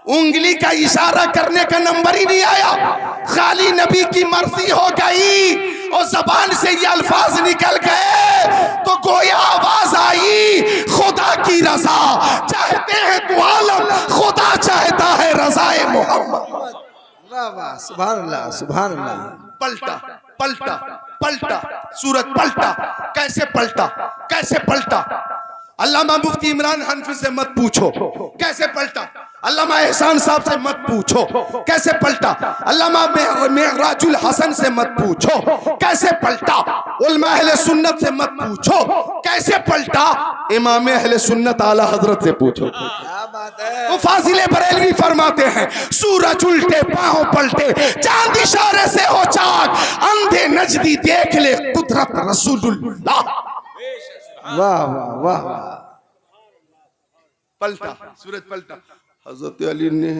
उंगली का इशारा करने का नंबर ही नहीं आया। खाली नबी की मर्जी हो गई और जबान से ये अल्फाज निकल गए तो गोया आवाज आई खुदा की रजा चाहते हैं तो आलम, खुदा चाहता है रजाए मोहम्मद। वाह वाह, सुभान अल्लाह, सुभान अल्लाह। पलटा पलटा पलटा, सूरज पलटा। कैसे पलटा, कैसे पलटा? अल्लामा मुफ्ती इमरान हनफी से मत पूछो कैसे पलटा, अल्लामा एहसान साहब से मत पूछो कैसे पलटा, अल्लामा मेहराजुल हसन से मत पूछो कैसे पलटा, उलमा अहले सुन्नत से मत पूछो कैसे पलटा, इमाम अहले सुन्नत आला हजरत से पूछो। क्या बात है। तो फाजिले बरेलवी फरमाते हैं सूरज उल्टे पांव पलटे, चांद इशारे से हो चाक, अंधे नजदी देख ले कुदरत रसूलुल्लाह। वाह वाह वाह वाह। पलटा, सूरज पलटा। हजरत अली ने